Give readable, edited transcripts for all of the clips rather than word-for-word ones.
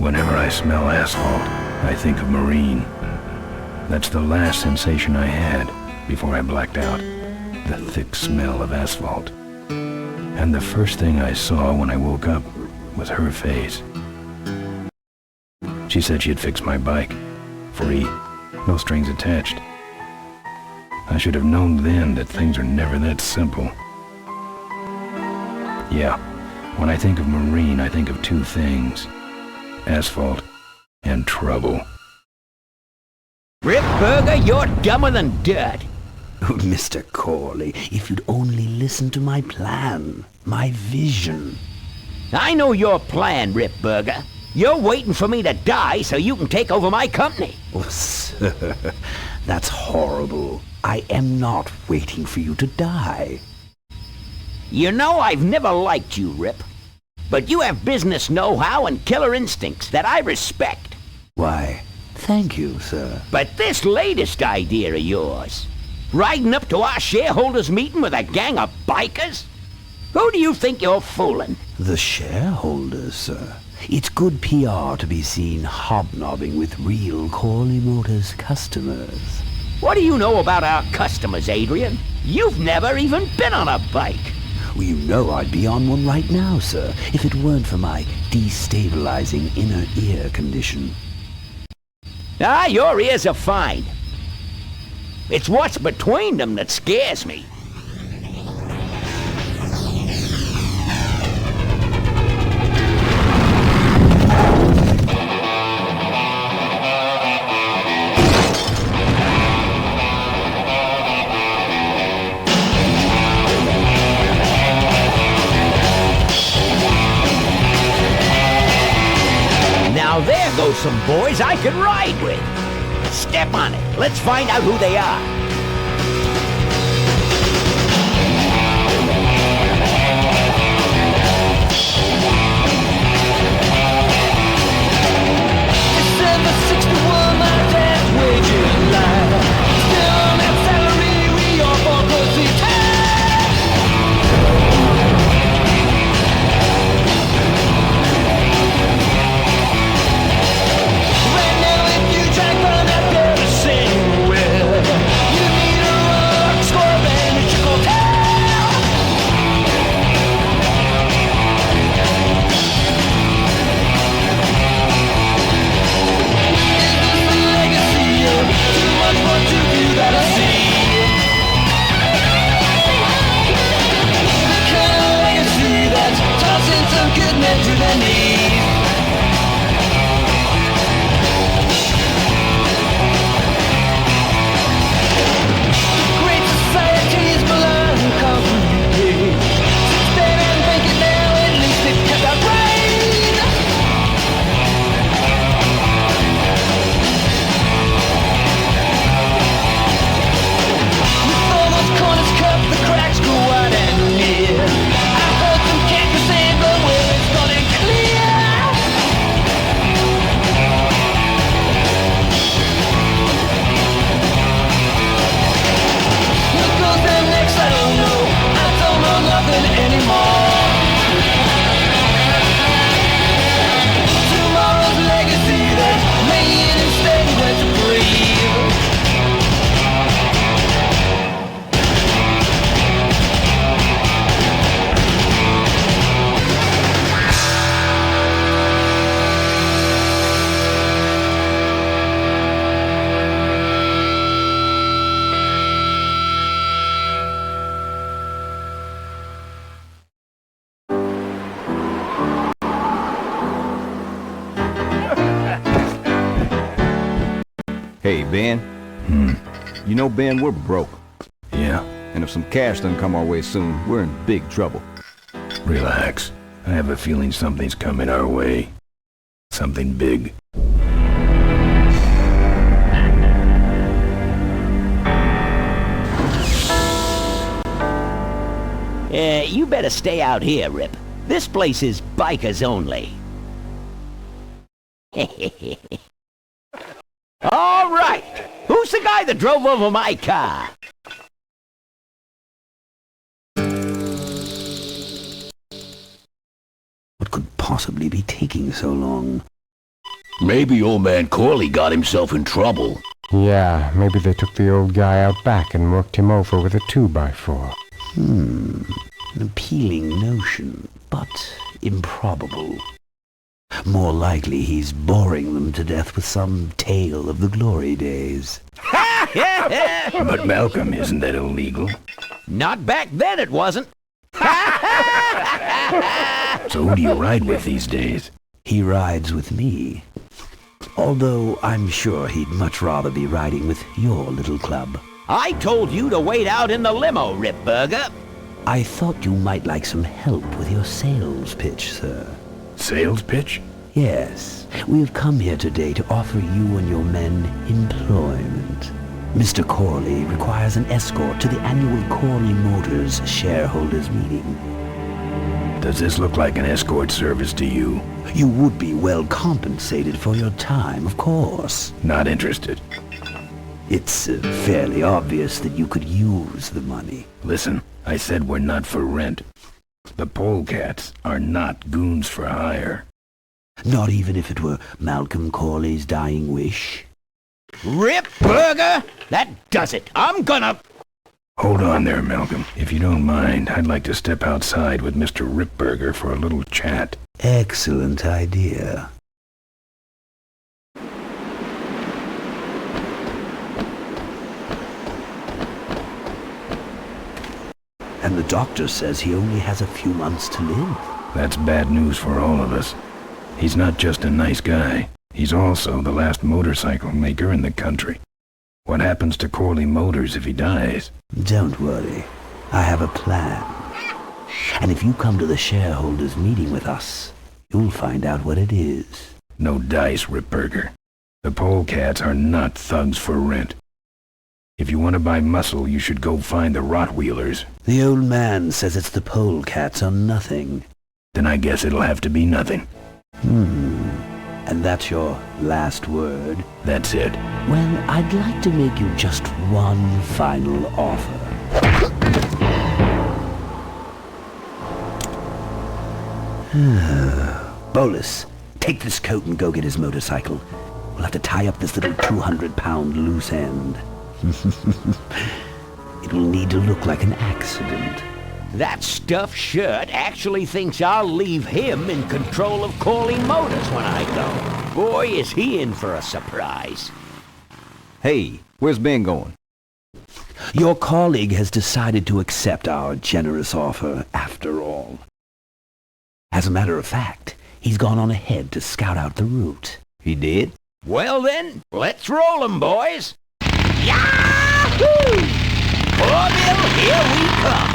Whenever I smell asphalt, I think of marine. That's the last sensation I had before I blacked out. The thick smell of asphalt. And the first thing I saw when I woke up was her face. She said she'd fix my bike. Free. No strings attached. I should have known then that things are never that simple. Yeah, when I think of marine, I think of two things. Asphalt and trouble. Rip Burger, you're dumber than dirt. Oh, Mr. Corley, if you'd only listen to my plan, my vision. I know your plan, Rip Burger. You're waiting for me to die so you can take over my company. Oh, sir, that's horrible. I am not waiting for you to die. You know I've never liked you, Rip. But you have business know-how and killer instincts that I respect. Why, thank you, sir. But this latest idea of yours, riding up to our shareholders' meeting with a gang of bikers? Who do you think you're fooling? The shareholders, sir. It's good PR to be seen hobnobbing with real Corley Motors customers. What do you know about our customers, Adrian? You've never even been on a bike. Well, you know I'd be on one right now, sir, if it weren't for my destabilizing inner ear condition. Ah, your ears are fine. It's what's between them that scares me. Now there goes some boys I could ride with. Step on it. Let's find out who they are. Hey, Ben. You know, Ben, we're broke. Yeah? And if some cash doesn't come our way soon, we're in big trouble. Relax. I have a feeling something's coming our way. Something big. You better stay out here, Rip. This place is bikers only. All right. Who's the guy that drove over my car? What could possibly be taking so long? Maybe old man Corley got himself in trouble. Yeah, maybe they took the old guy out back and worked him over with a 2x4. An appealing notion, but improbable. More likely he's boring them to death with some tale of the glory days. But Malcolm, isn't that illegal? Not back then it wasn't. So who do you ride with these days? He rides with me. Although I'm sure he'd much rather be riding with your little club. I told you to wait out in the limo, Ripburger. I thought you might like some help with your sales pitch, sir. Sales pitch? Yes, we've come here today to offer you and your men employment. Mr. Corley requires an escort to the annual Corley Motors shareholders meeting. Does this look like an escort service to you? You would be well compensated for your time, of course. Not interested. It's fairly obvious that you could use the money. Listen, I said we're not for rent. The polecats are not goons for hire. Not even if it were Malcolm Corley's dying wish. Ripburger! That does it. I'm gonna... Hold on there, Malcolm. If you don't mind, I'd like to step outside with Mr. Ripburger for a little chat. Excellent idea. And the doctor says he only has a few months to live. That's bad news for all of us. He's not just a nice guy. He's also the last motorcycle maker in the country. What happens to Corley Motors if he dies? Don't worry. I have a plan. And if you come to the shareholders meeting with us, you'll find out what it is. No dice, Ripburger. The polecats are not thugs for rent. If you want to buy muscle, you should go find the Rottweilers. The old man says it's the polecats or nothing. Then I guess it'll have to be nothing. And that's your last word? That's it. Well, I'd like to make you just one final offer. Bolus, take this coat and go get his motorcycle. We'll have to tie up this little 200-pound loose end. It will need to look like an accident. That stuffed shirt actually thinks I'll leave him in control of Corley Motors when I go. Boy, is he in for a surprise. Hey, where's Ben going? Your colleague has decided to accept our generous offer after all. As a matter of fact, he's gone on ahead to scout out the route. He did? Well then, let's roll 'em, boys. Yahoo! Orville, here we come.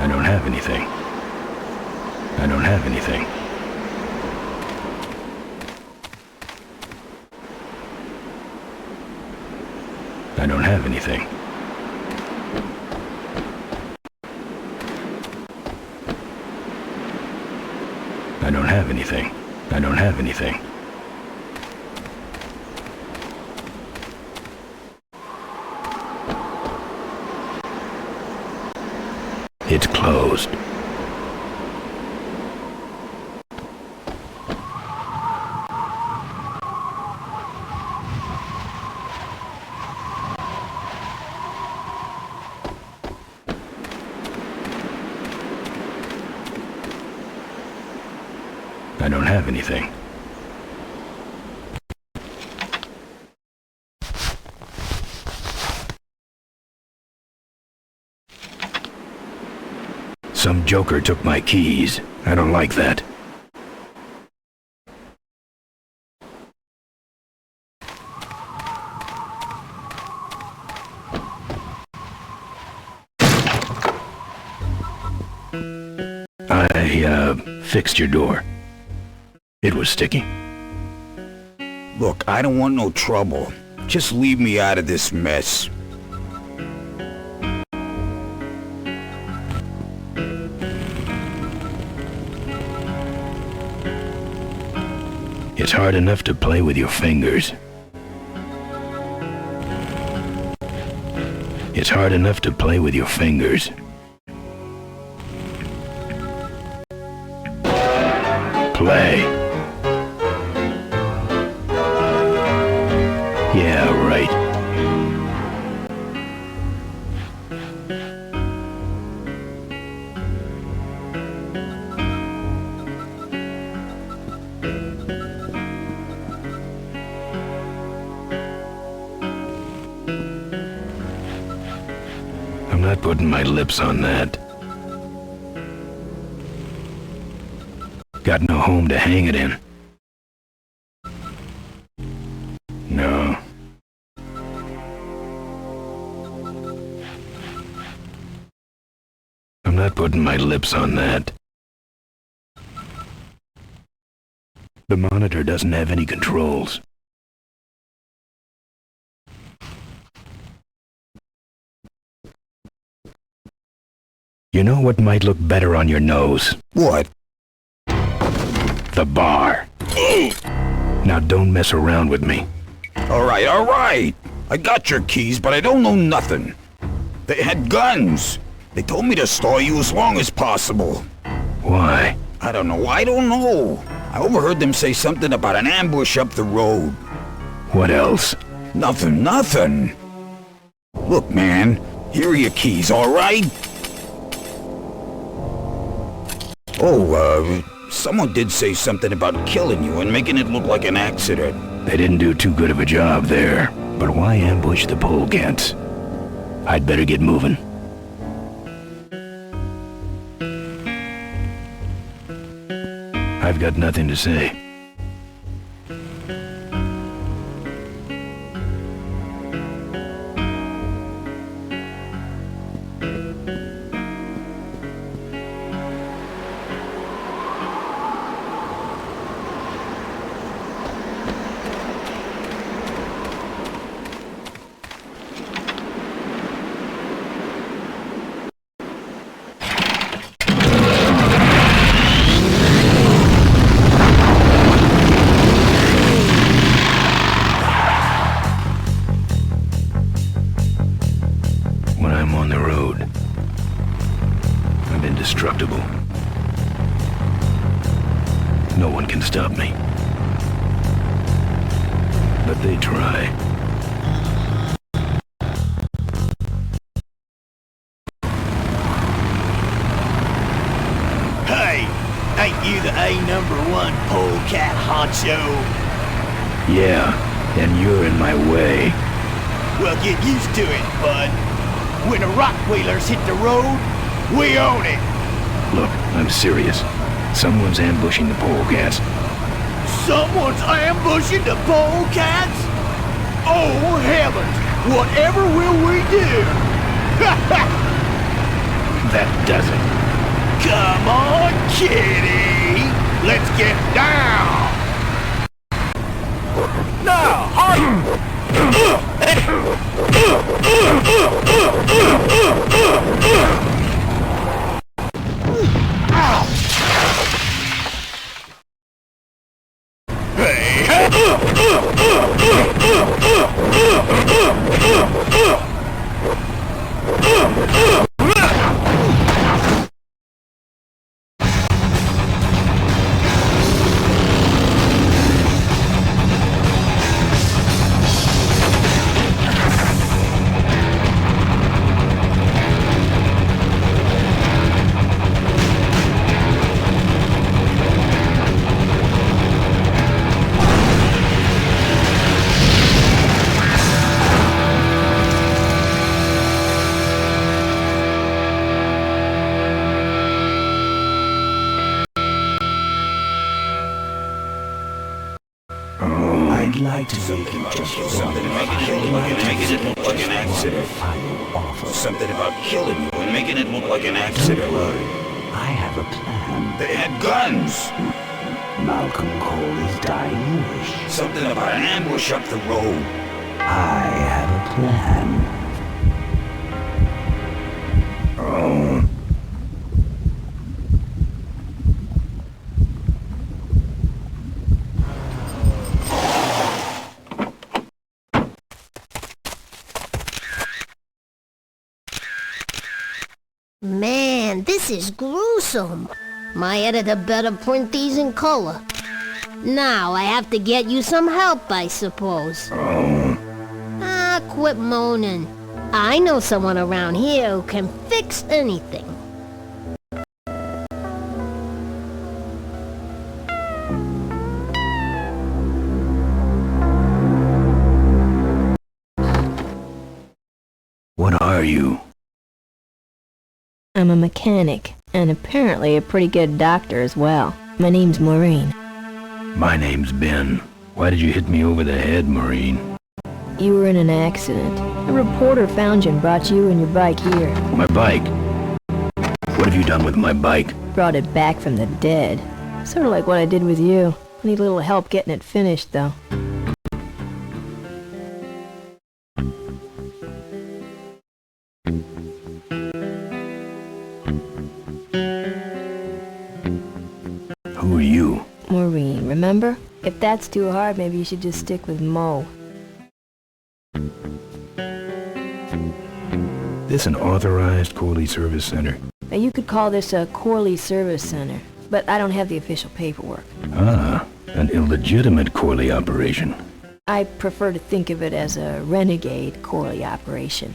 I don't have anything. I don't have anything. I don't have anything. I don't have anything. I don't have anything. It's closed. I don't have anything. Some joker took my keys. I don't like that. I fixed your door. It was sticky. Look, I don't want no trouble. Just leave me out of this mess. It's hard enough to play with your fingers. It's hard enough to play with your fingers. Play. Yeah, right. I'm not putting my lips on that. Got no home to hang it in. No. I'm not putting my lips on that. The monitor doesn't have any controls. You know what might look better on your nose? What? The bar. Now don't mess around with me. All right. I got your keys, but I don't know nothing. They had guns. They told me to stall you as long as possible. Why? I don't know. I overheard them say something about an ambush up the road. What else? Nothing. Look, man, here are your keys, all right? Oh, someone did say something about killing you and making it look like an accident. They didn't do too good of a job there. But why ambush the polecats? I'd better get moving. I've got nothing to say. When I'm on the road, I'm indestructible. No one can stop me. But they try. Hey, ain't you the A#1 polecat honcho? Yeah, and you're in my way. Well, get used to it, bud. When the rock wheelers hit the road, we own it. Look, I'm serious. Someone's ambushing the polecats. Someone's ambushing the polecats? Oh, heavens! Whatever will we do? That does it. Come on, kitty! Let's get down! Now, I'd like to make it just Something about killing you and making it look like an accident. final offer. Something about killing you and making it look like an accident. I have a plan. They had guns. Malcolm Corley's dying wish. Something about an ambush up the road. I have a plan. Man, this is gruesome. My editor better print these in color. Now I have to get you some help, I suppose. Ah, quit moaning. I know someone around here who can fix anything. What are you? I'm a mechanic, and apparently a pretty good doctor as well. My name's Maureen. My name's Ben. Why did you hit me over the head, Maureen? You were in an accident. A reporter found you and brought you and your bike here. My bike? What have you done with my bike? Brought it back from the dead. Sort of like what I did with you. Need a little help getting it finished, though. Who are you? Maureen, remember? If that's too hard, maybe you should just stick with Mo. This an authorized Corley Service Center? Now, you could call this a Corley Service Center, but I don't have the official paperwork. Ah, an illegitimate Corley operation. I prefer to think of it as a renegade Corley operation.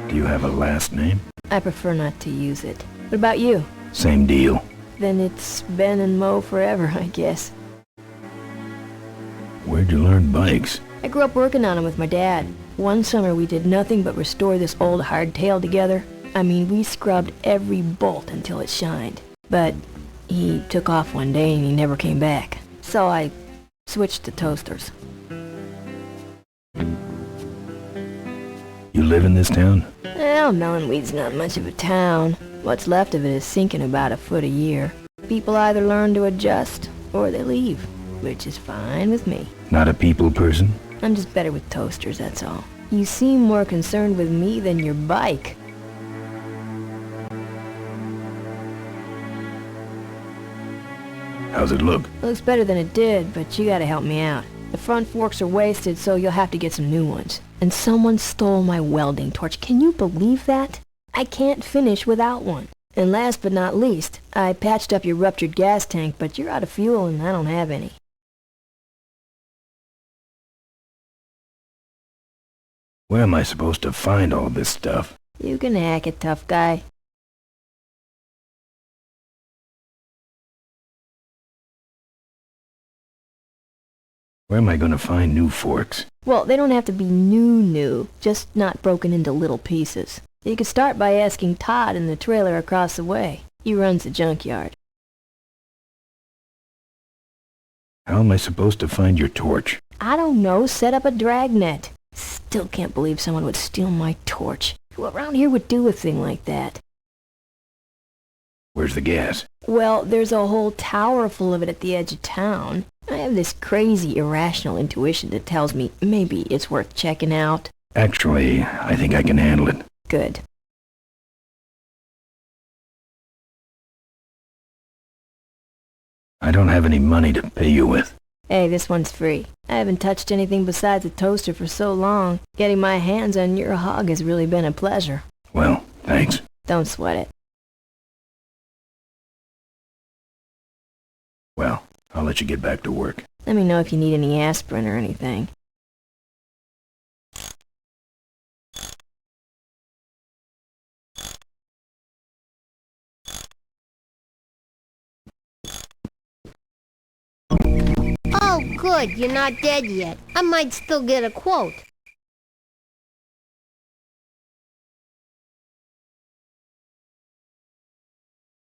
Do you have a last name? I prefer not to use it. What about you? Same deal. Then it's Ben and Mo forever, I guess. Where'd you learn bikes? I grew up working on them with my dad. One summer we did nothing but restore this old hardtail together. I mean, we scrubbed every bolt until it shined. But he took off one day and he never came back. So I switched to toasters. You live in this town? Well, Melonweed's not much of a town. What's left of it is sinking about a foot a year. People either learn to adjust or they leave, which is fine with me. Not a people person? I'm just better with toasters, that's all. You seem more concerned with me than your bike. How's it look? Looks better than it did, but you gotta help me out. The front forks are wasted, so you'll have to get some new ones. And someone stole my welding torch. Can you believe that? I can't finish without one. And last but not least, I patched up your ruptured gas tank, but you're out of fuel and I don't have any. Where am I supposed to find all this stuff? You can hack it, tough guy. Where am I gonna find new forks? Well, they don't have to be new, just not broken into little pieces. You could start by asking Todd in the trailer across the way. He runs the junkyard. How am I supposed to find your torch? I don't know, set up a dragnet. Still can't believe someone would steal my torch. Who around here would do a thing like that? Where's the gas? Well, there's a whole tower full of it at the edge of town. I have this crazy, irrational intuition that tells me maybe it's worth checking out. Actually, I think I can handle it. Good. I don't have any money to pay you with. Hey, this one's free. I haven't touched anything besides a toaster for so long. Getting my hands on your hog has really been a pleasure. Well, thanks. Don't sweat it. Well, I'll let you get back to work. Let me know if you need any aspirin or anything. Oh, good, you're not dead yet. I might still get a quote.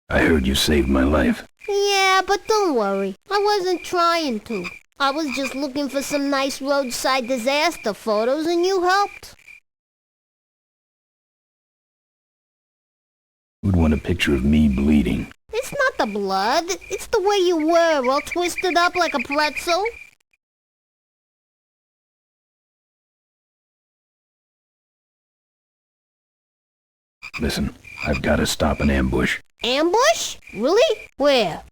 I heard you saved my life. Yeah, but don't worry. I wasn't trying to. I was just looking for some nice roadside disaster photos and you helped. Who'd want a picture of me bleeding? It's not the blood. It's the way you were, all twisted up like a pretzel. Listen, I've got to stop an ambush. Ambush? Really? Where?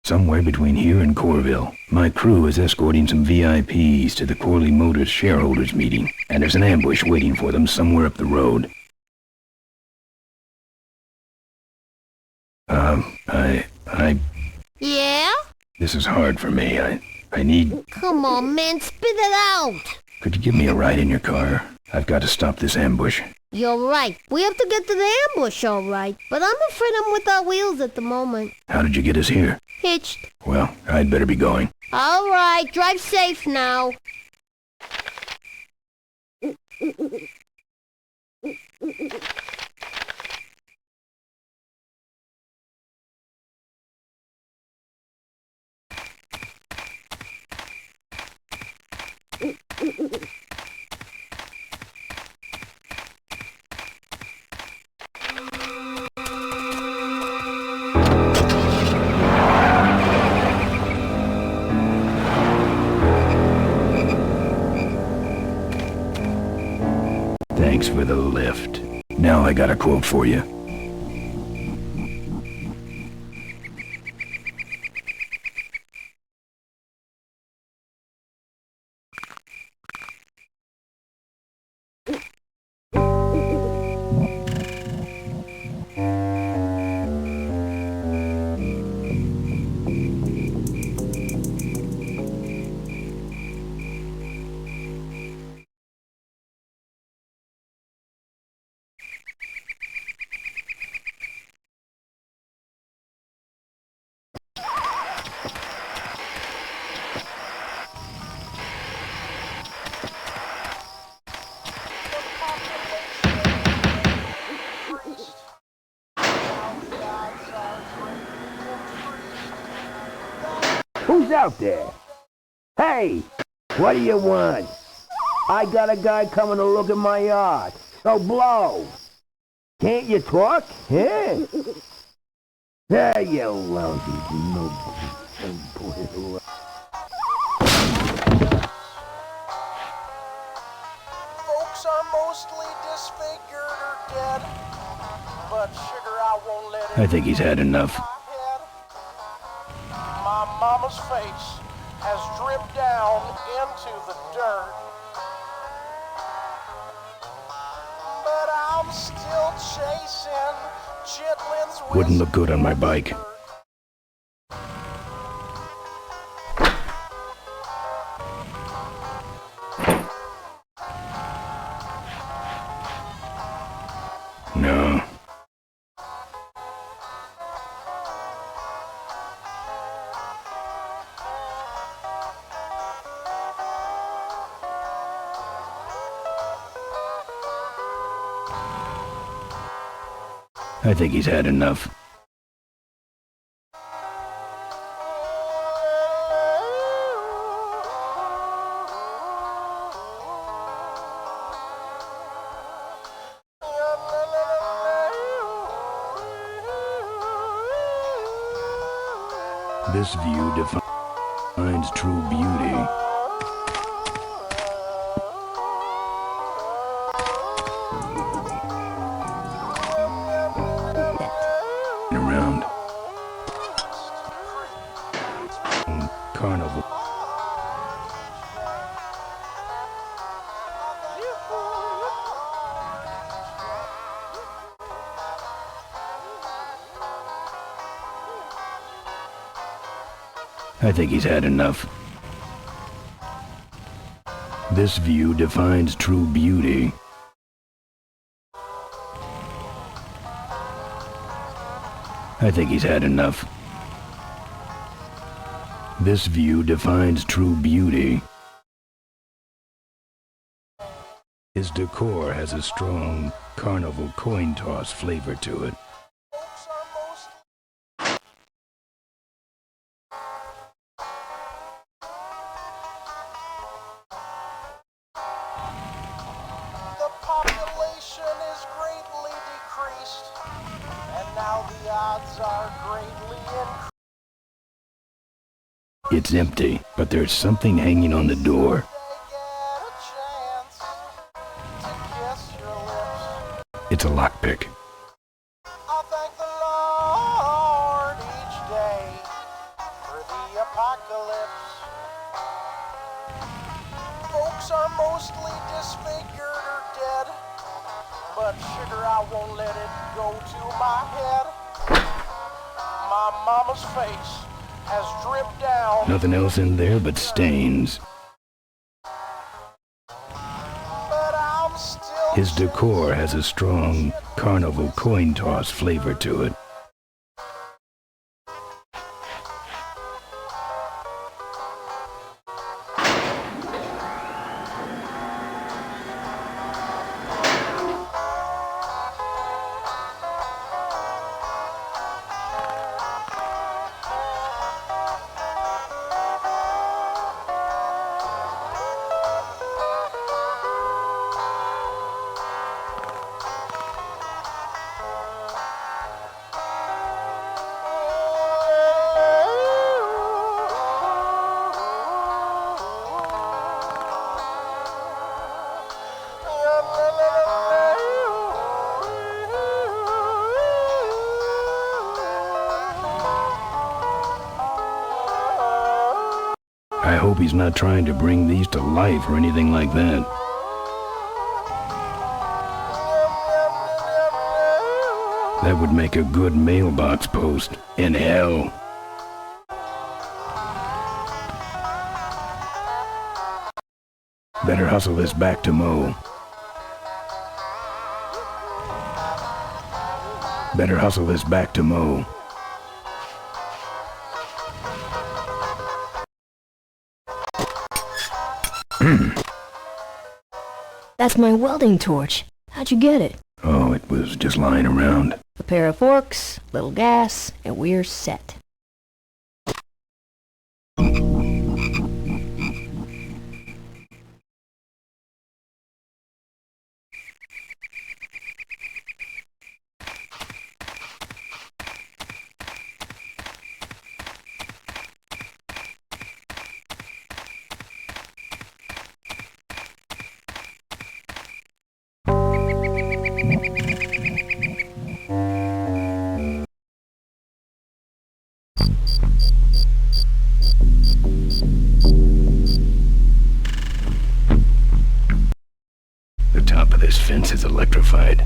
Say, somewhere between here and Corville. My crew is escorting some VIPs to the Corley Motors shareholders meeting, and there's an ambush waiting for them somewhere up the road. Yeah? This is hard for me. I need... Come on, man, spit it out! Could you give me a ride in your car? I've got to stop this ambush. You're right. We have to get to the ambush, all right. But I'm afraid I'm without wheels at the moment. How did you get us here? Hitched. Well, I'd better be going. All right, drive safe now. Thanks for the lift. Now I got a quote for you. Who's out there? Hey, what do you want? I got a guy coming to look at my yacht, so blow. Can't you talk? Yeah. Yeah, you lousy no. Folks are mostly disfigured or dead, but sugar, I won't let it. I think he's had enough. My mama's face has dripped down into the dirt, but I'm still chasing chitlins. Wouldn't look good on my bike. No. I think he's had enough. This view defines true beauty. Around. Carnival. I think he's had enough. This view defines true beauty. I think he's had enough. This view defines true beauty. His decor has a strong carnival coin toss flavor to it. It's empty, but there's something hanging on the door. It's a lockpick. I thank the Lord each day folks are mostly disfigured or dead, but sugar, I won't let it go to my head. My mama's face has dripped down. Nothing else in there but stains. But I'm still His decor has a strong carnival coin toss flavor to it. I hope he's not trying to bring these to life or anything like that. That would make a good mailbox post in hell. Better hustle this back to Mo. Better hustle this back to Mo. That's my welding torch. How'd you get it? Oh, it was just lying around. A pair of forks, little gas, and we're set. The top of this fence is electrified.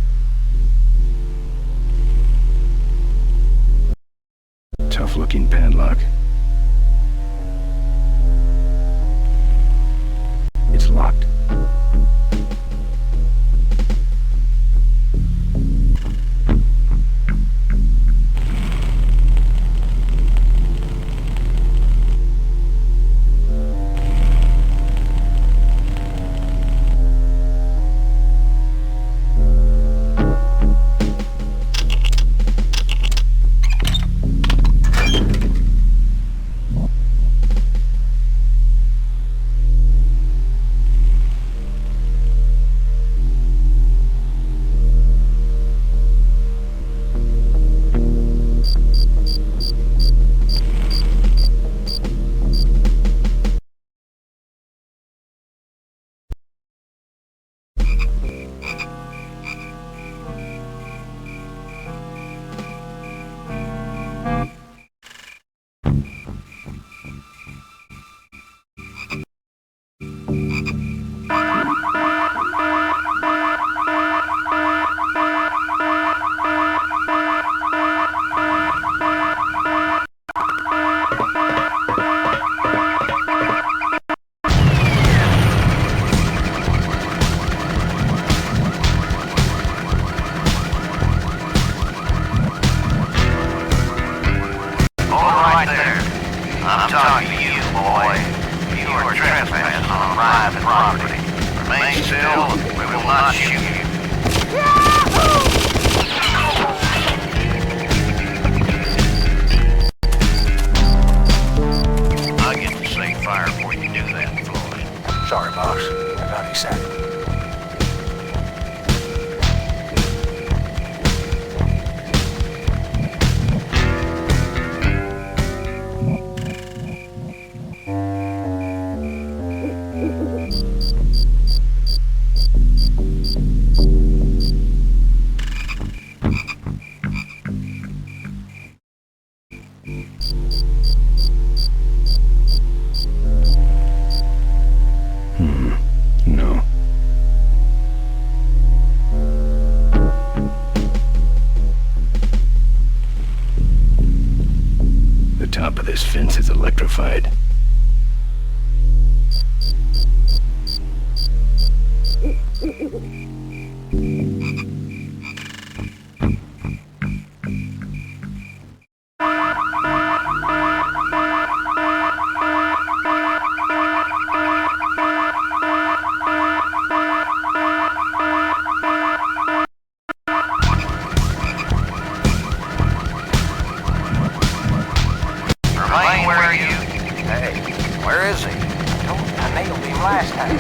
Tough-looking padlock. It's locked. I'm talking to you, boy. You are trespassing on private property. Remain still, we will not shoot you. I'll get the safe fire before you do that, Floyd. Sorry, boss. I got excited. The top of this fence is electrified. Remain where you... Hey, where is he? I nailed him last time.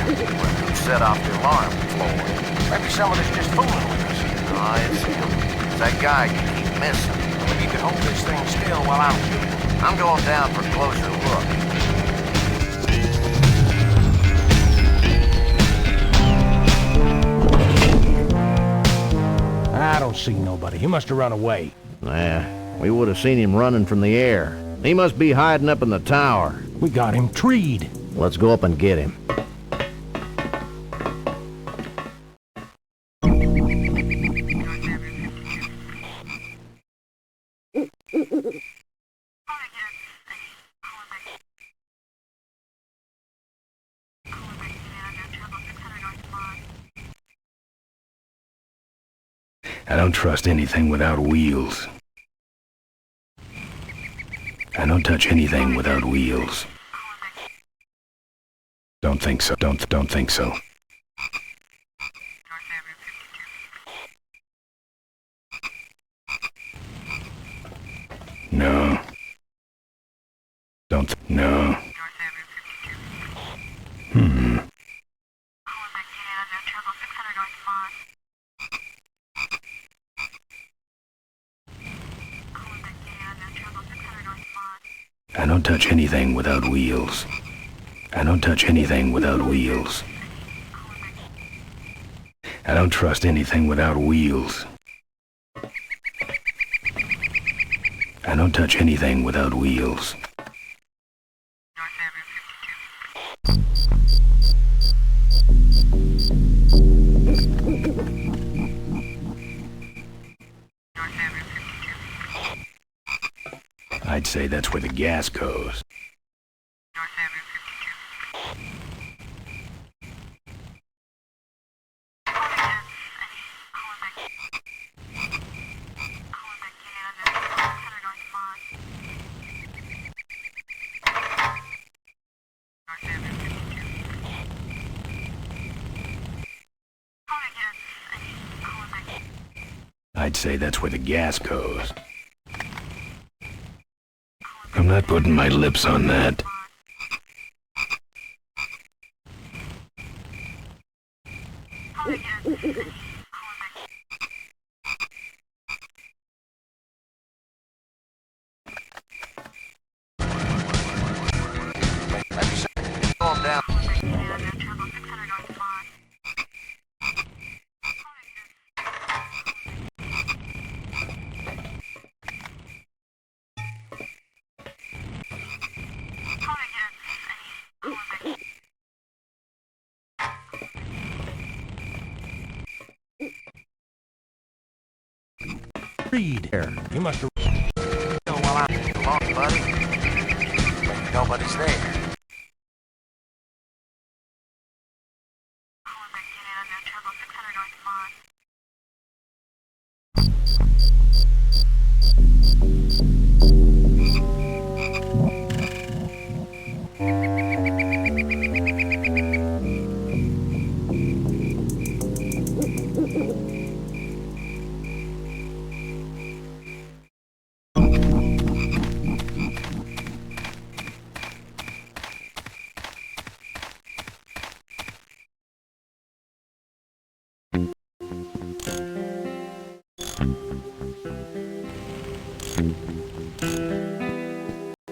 He set off the alarm, Floyd. Maybe someone is just fooling with us. No, it's him. It's that guy you keep missing. If you could hold this thing still while I'm shooting. I'm going down for a closer look. I don't see nobody. He must have run away. Nah, we would have seen him running from the air. He must be hiding up in the tower. We got him treed. Let's go up and get him. I don't trust anything without wheels. I don't touch anything without wheels. Don't think so. Don't think so. No. No. I don't touch anything without wheels. I don't touch anything without wheels. I don't trust anything without wheels. I don't touch anything without wheels. I'd say that's where the gas goes. I'd say that's where the gas goes. I'm not putting my lips on that. Calm down. Treed. You must have... While I'm... Come on, buddy. Nobody's there.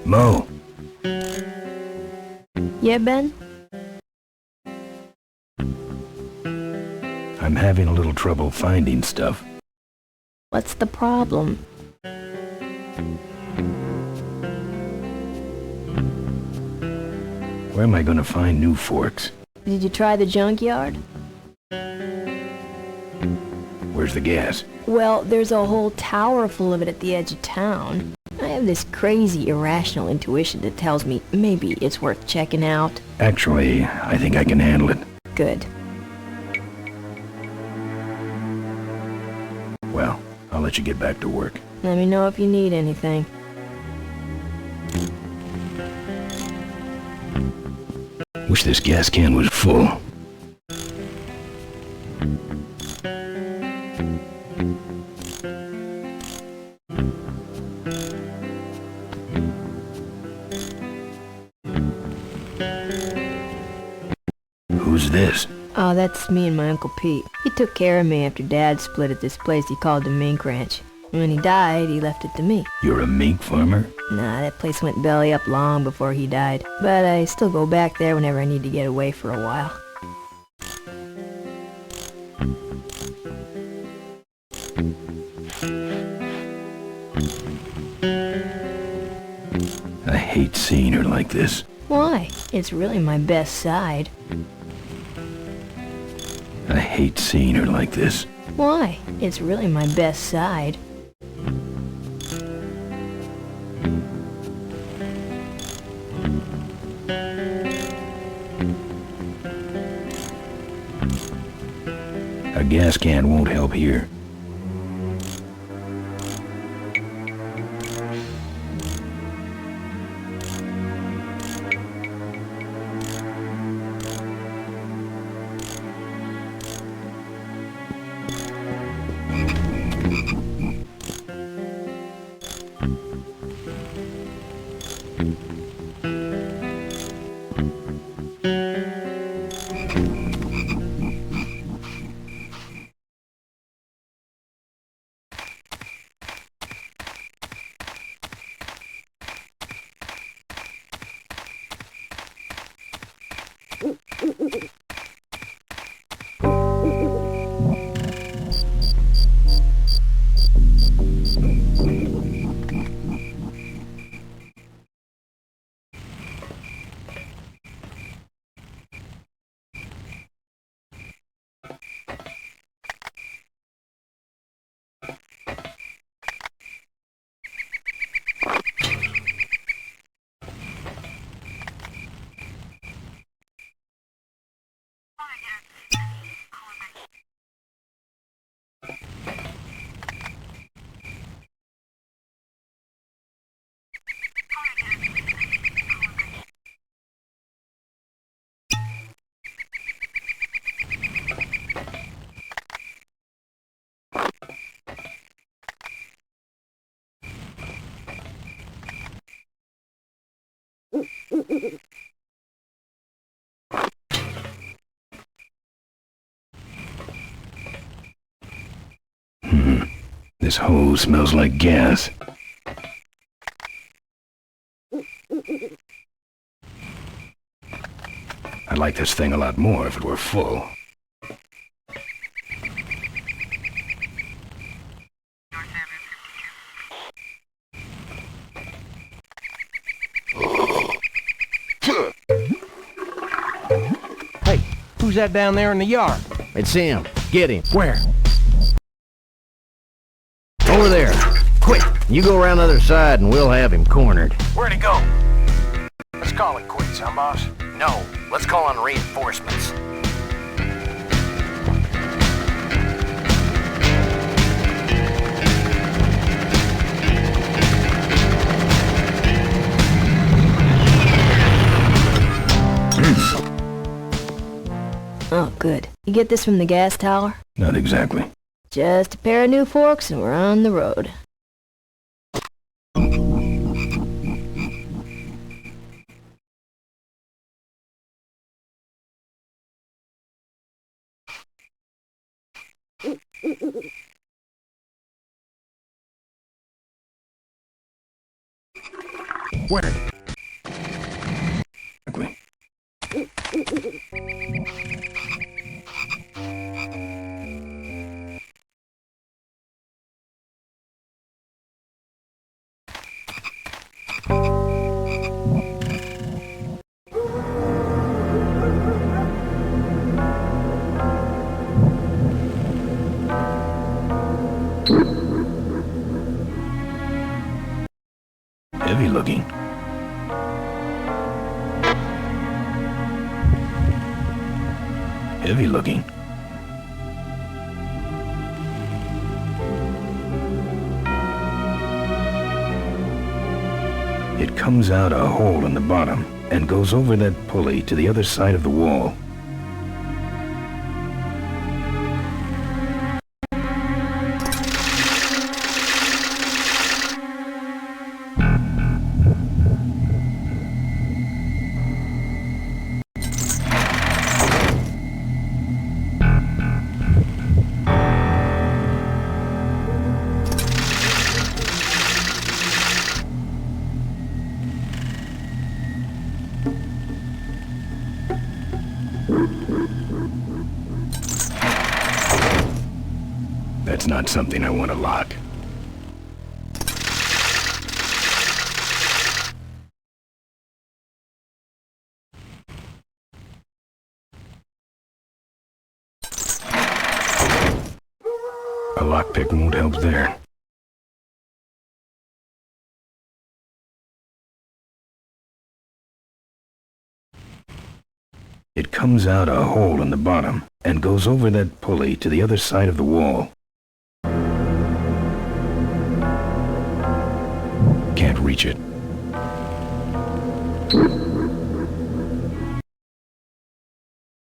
Mo, Yeah, Ben? I'm having a little trouble finding stuff. What's the problem? Where am I gonna find new forks? Did you try the junkyard? Where's the gas? Well, there's a whole tower full of it at the edge of town. I have have this crazy, irrational intuition that tells me maybe it's worth checking out. Actually, I think I can handle it. Good. Well, I'll let you get back to work. Let me know if you need anything. Wish this gas can was full. Who's this? Oh, that's me and my Uncle Pete. He took care of me after Dad split at this place he called the Mink Ranch. When he died, he left it to me. You're a mink farmer? Nah, that place went belly up long before he died. But I still go back there whenever I need to get away for a while. I hate seeing her like this. Why? It's really my best side. I hate seeing her like this. Why? It's really my best side. A gas can won't help here. This hose smells like gas. I'd like this thing a lot more if it were full. Hey, who's that down there in the yard? It's him. Get him. Where? Over there. Quick, you go around the other side and we'll have him cornered. Where'd he go? Let's call it quits, huh, boss? No, let's call on reinforcements. Oh, good. You get this from the gas tower? Not exactly. Just a pair of new forks and we're on the road. Where? heavy looking. It comes out a hole in the bottom and goes over that pulley to the other side of the wall. That's not something I want to lock. A lockpick won't help there. It comes out a hole in the bottom and goes over that pulley to the other side of the wall. Can't reach it.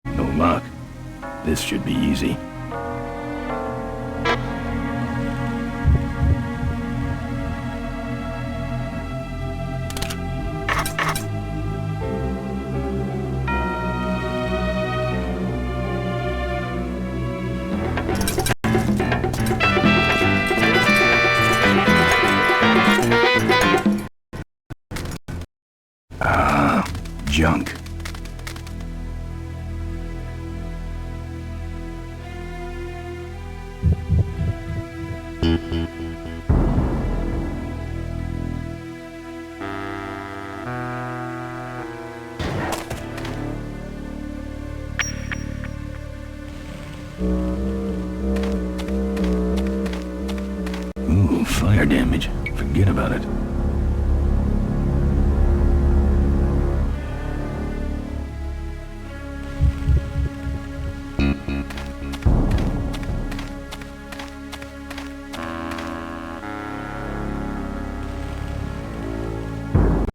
No luck. This should be easy. Junk. Ooh, fire damage. Forget about it.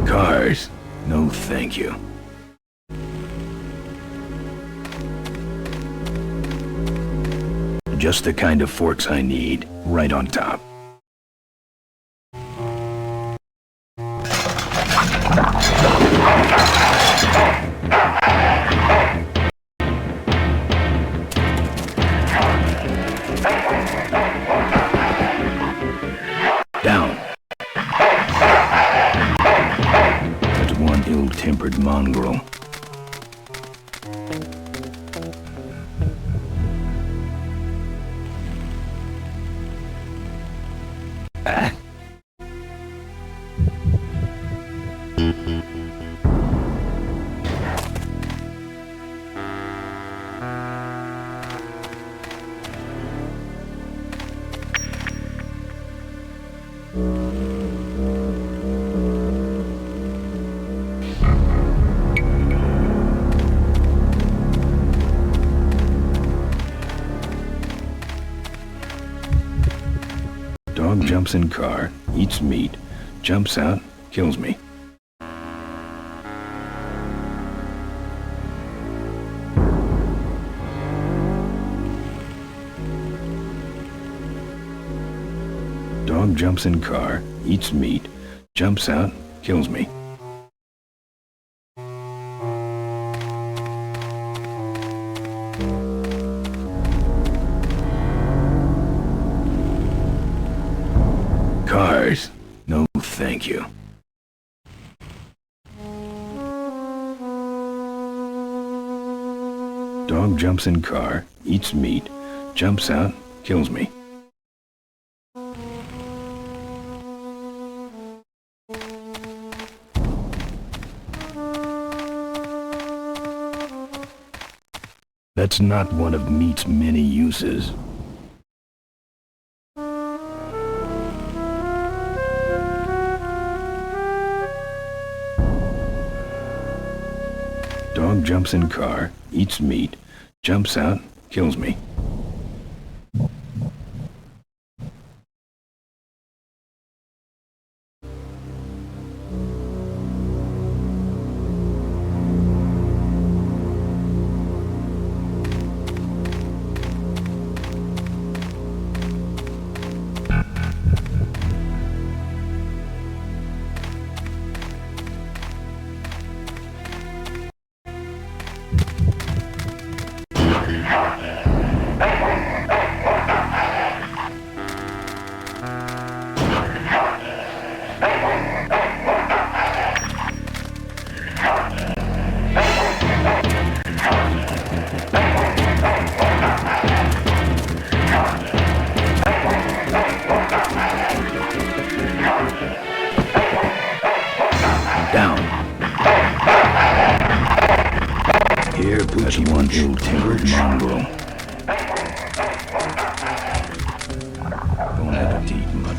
Cars? No, thank you. Just the kind of forks I need, right on top. Down. That's one ill-tempered mongrel. Dog jumps in car, eats meat, jumps out, kills me. Dog jumps in car, eats meat, jumps out, kills me. Cars? No, thank you. Dog jumps in car, eats meat, jumps out, kills me. That's not one of meat's many uses. Dog jumps in car, eats meat, Jumps out, kills me. Ill-tempered mongrel. Bon appetit, mud.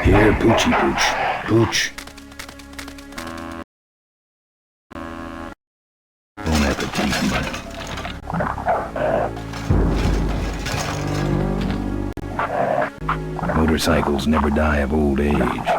Here, Poochie Pooch. Pooch. Bon appetit, mud. Motorcycles never die of old age.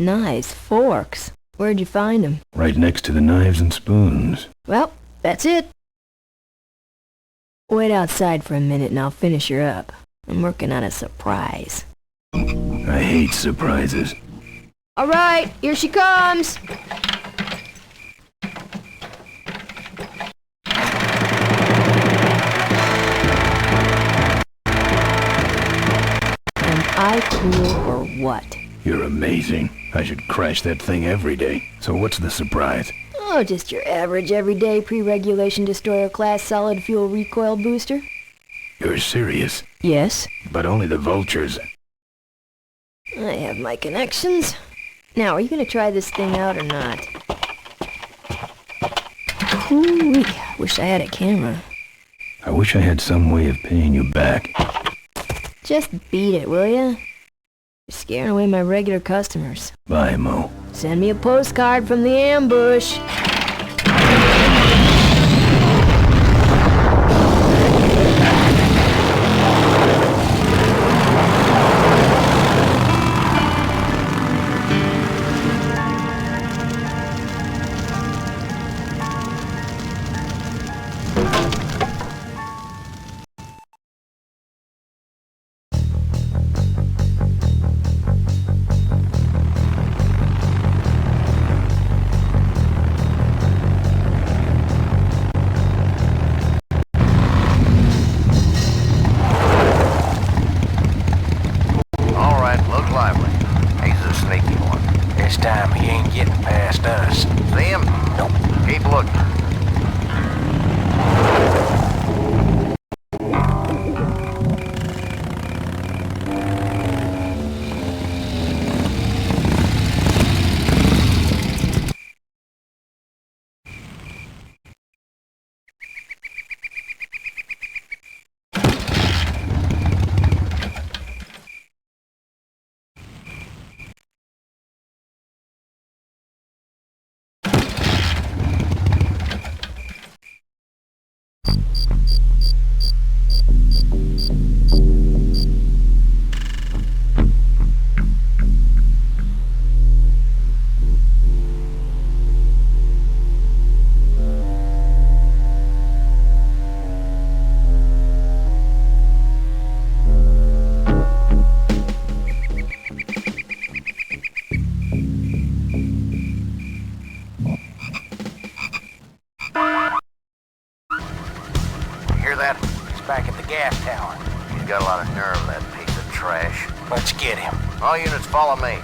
Nice forks. Where'd you find them? Right next to the knives and spoons. Well, that's it. Wait outside for a minute and I'll finish her up. I'm working on a surprise. I hate surprises. All right, here she comes. Am I cool or what? You're amazing. I should crash that thing every day. So what's the surprise? Oh, just your average everyday pre-regulation destroyer class solid fuel recoil booster. You're serious? Yes. But only the vultures. I have my connections. Now, are you gonna try this thing out or not? Ooh, wish I had a camera. I wish I had some way of paying you back. Just beat it, will ya? You're scaring away my regular customers. Bye, Mo. Send me a postcard from the ambush. Back at the gas tower. He's got a lot of nerve, that piece of trash. Let's get him. All units follow me.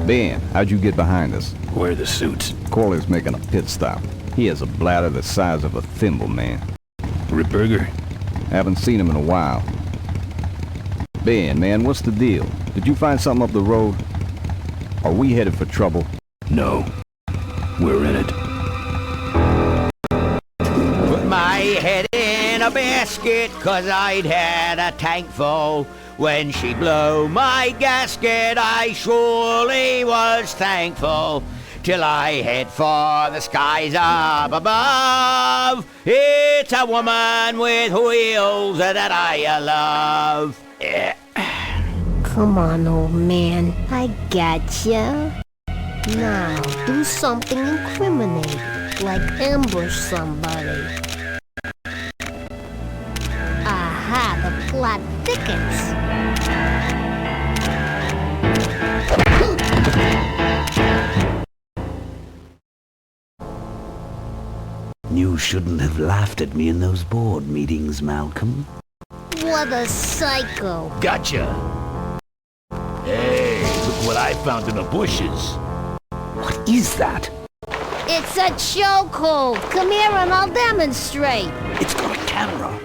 Ben, how'd you get behind us? Where are the suits? Corley's making a pit stop. He has a bladder the size of a thimble, man. Ripburger? Haven't seen him in a while. Ben, man, what's the deal? Did you find something up the road? Are we headed for trouble? No. We're in it. Put my head in a basket, 'cause I'd had a tank full. When she blew my gasket, I surely was thankful, till I head for the skies up above. It's a woman with wheels that I love. Come on, old man. I gotcha. Now, do something incriminating, like ambush somebody. Aha, the plot thickens. You shouldn't have laughed at me in those board meetings, Malcolm. What a psycho. Gotcha. Hey, look what I found in the bushes. What is that? It's a chokehold. Come here and I'll demonstrate. It's got a camera.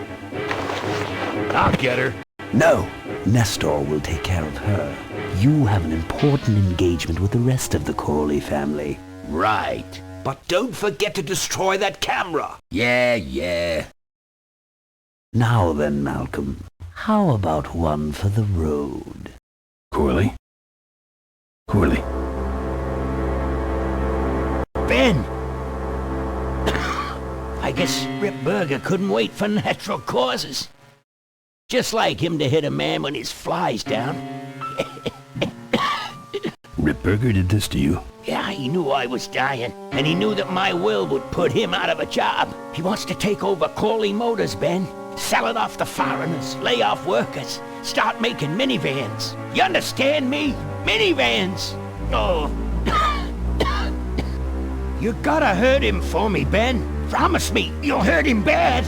I'll get her. No, Nestor will take care of her. You have an important engagement with the rest of the Corley family. Right. But don't forget to destroy that camera. Yeah. Now then, Malcolm, how about one for the road? Corley? Corley? Ben! I guess Rip Burger couldn't wait for natural causes. Just like him to hit a man when his fly's down. Ripburger did this to you? Yeah, he knew I was dying, and he knew that my will would put him out of a job. He wants to take over Corley Motors, Ben. Sell it off to foreigners, lay off workers, start making minivans. You understand me? Minivans! Oh. You gotta hurt him for me, Ben. Promise me you'll hurt him bad.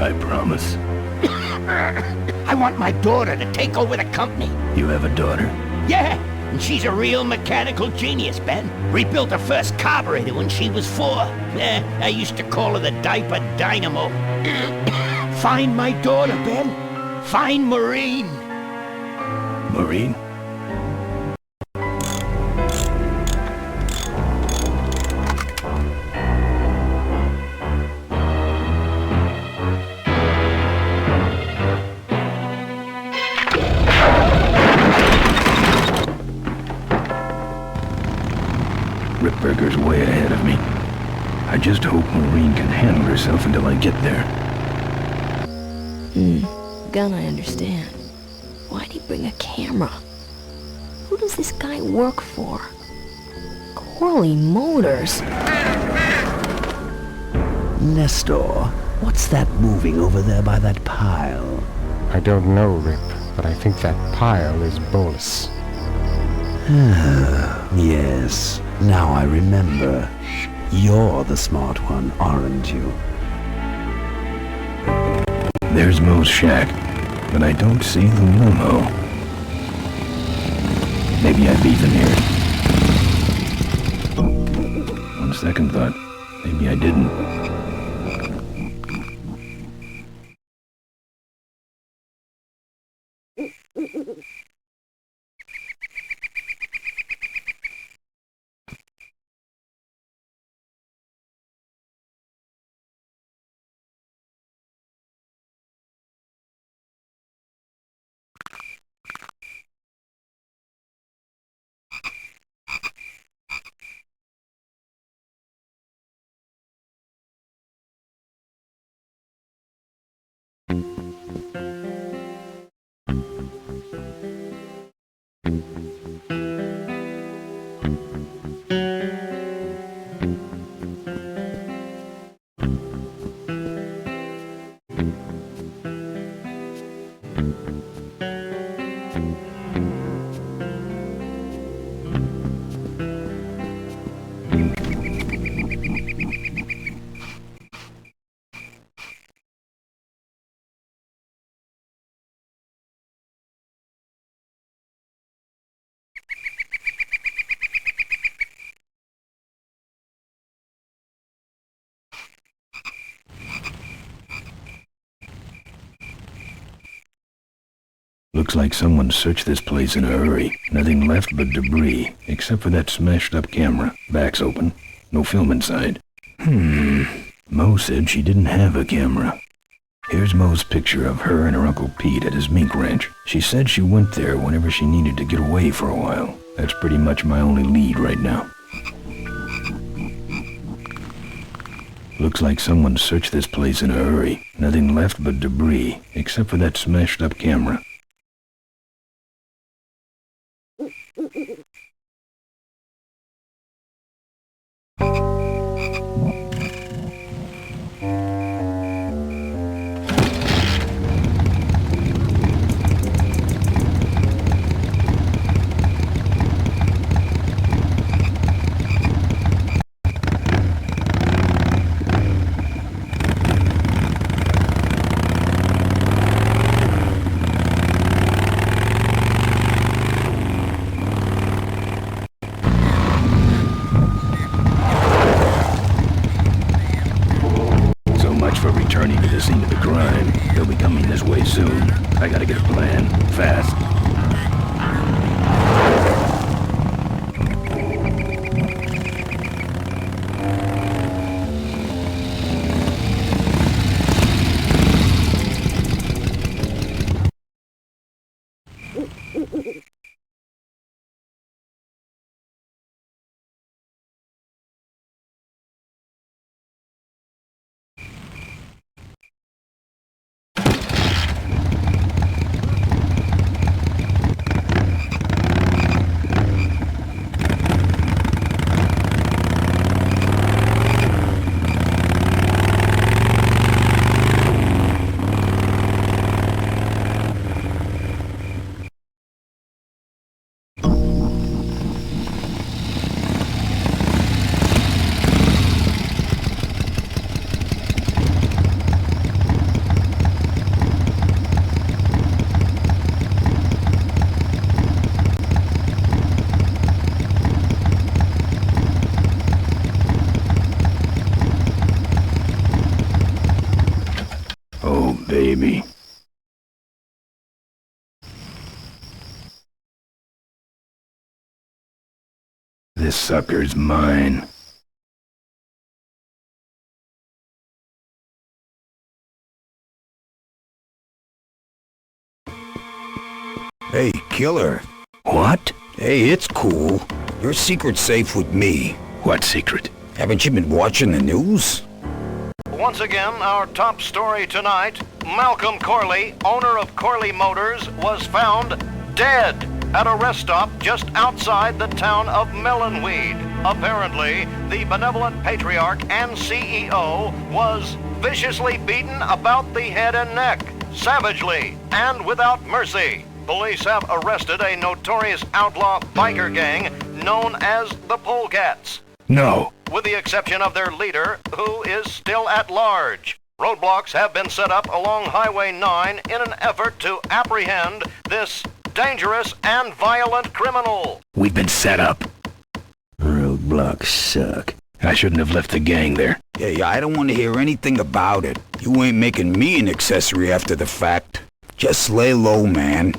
I promise. I want my daughter to take over the company. You have a daughter? Yeah, And she's a real mechanical genius, Ben. Rebuilt her first carburetor when she was 4. I used to call her the diaper dynamo. Find my daughter, Ben. Find Maureen. Maureen? Ripburger's way ahead of me. I just hope Maureen can handle herself until I get there. Gun, I understand. Why'd he bring a camera? Who does this guy work for? Corley Motors. Nestor, what's that moving over there by that pile? I don't know, Rip, but I think that pile is Bolus. Yes, now I remember. You're the smart one, aren't you? There's Mo's shack, but I don't see the limo. Maybe I beat them here. On second thought, maybe I didn't. Looks like someone searched this place in a hurry. Nothing left but debris, except for that smashed up camera. Back's open. No film inside. Mo said she didn't have a camera. Here's Mo's picture of her and her Uncle Pete at his mink ranch. She said she went there whenever she needed to get away for a while. That's pretty much my only lead right now. Looks like someone searched this place in a hurry. Nothing left but debris, except for that smashed up camera. This sucker's mine. Hey, killer. What? Hey, it's cool. Your secret's safe with me. What secret? Haven't you been watching the news? Once again, our top story tonight, Malcolm Corley, owner of Corley Motors, was found dead at a rest stop just outside the town of Melonweed. Apparently, the benevolent patriarch and CEO was viciously beaten about the head and neck, savagely and without mercy. Police have arrested a notorious outlaw biker gang known as the Polecats. No. With the exception of their leader, who is still at large. Roadblocks have been set up along Highway 9 in an effort to apprehend this dangerous and violent criminal. We've been set up. Roadblocks suck. I shouldn't have left the gang there. Hey, I don't want to hear anything about it. You ain't making me an accessory after the fact. Just lay low, man.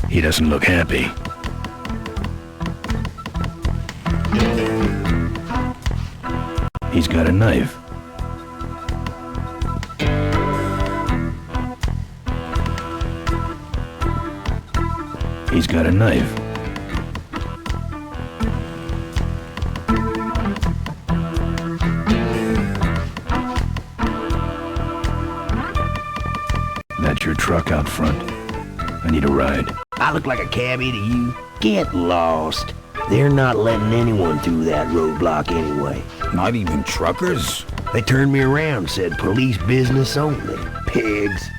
He doesn't look happy. He's got a knife. He's got a knife. That's your truck out front. I need a ride. I look like a cabbie to you? Get lost. They're not letting anyone through that roadblock anyway. Not even truckers? They turned me around, said police business only. Pigs.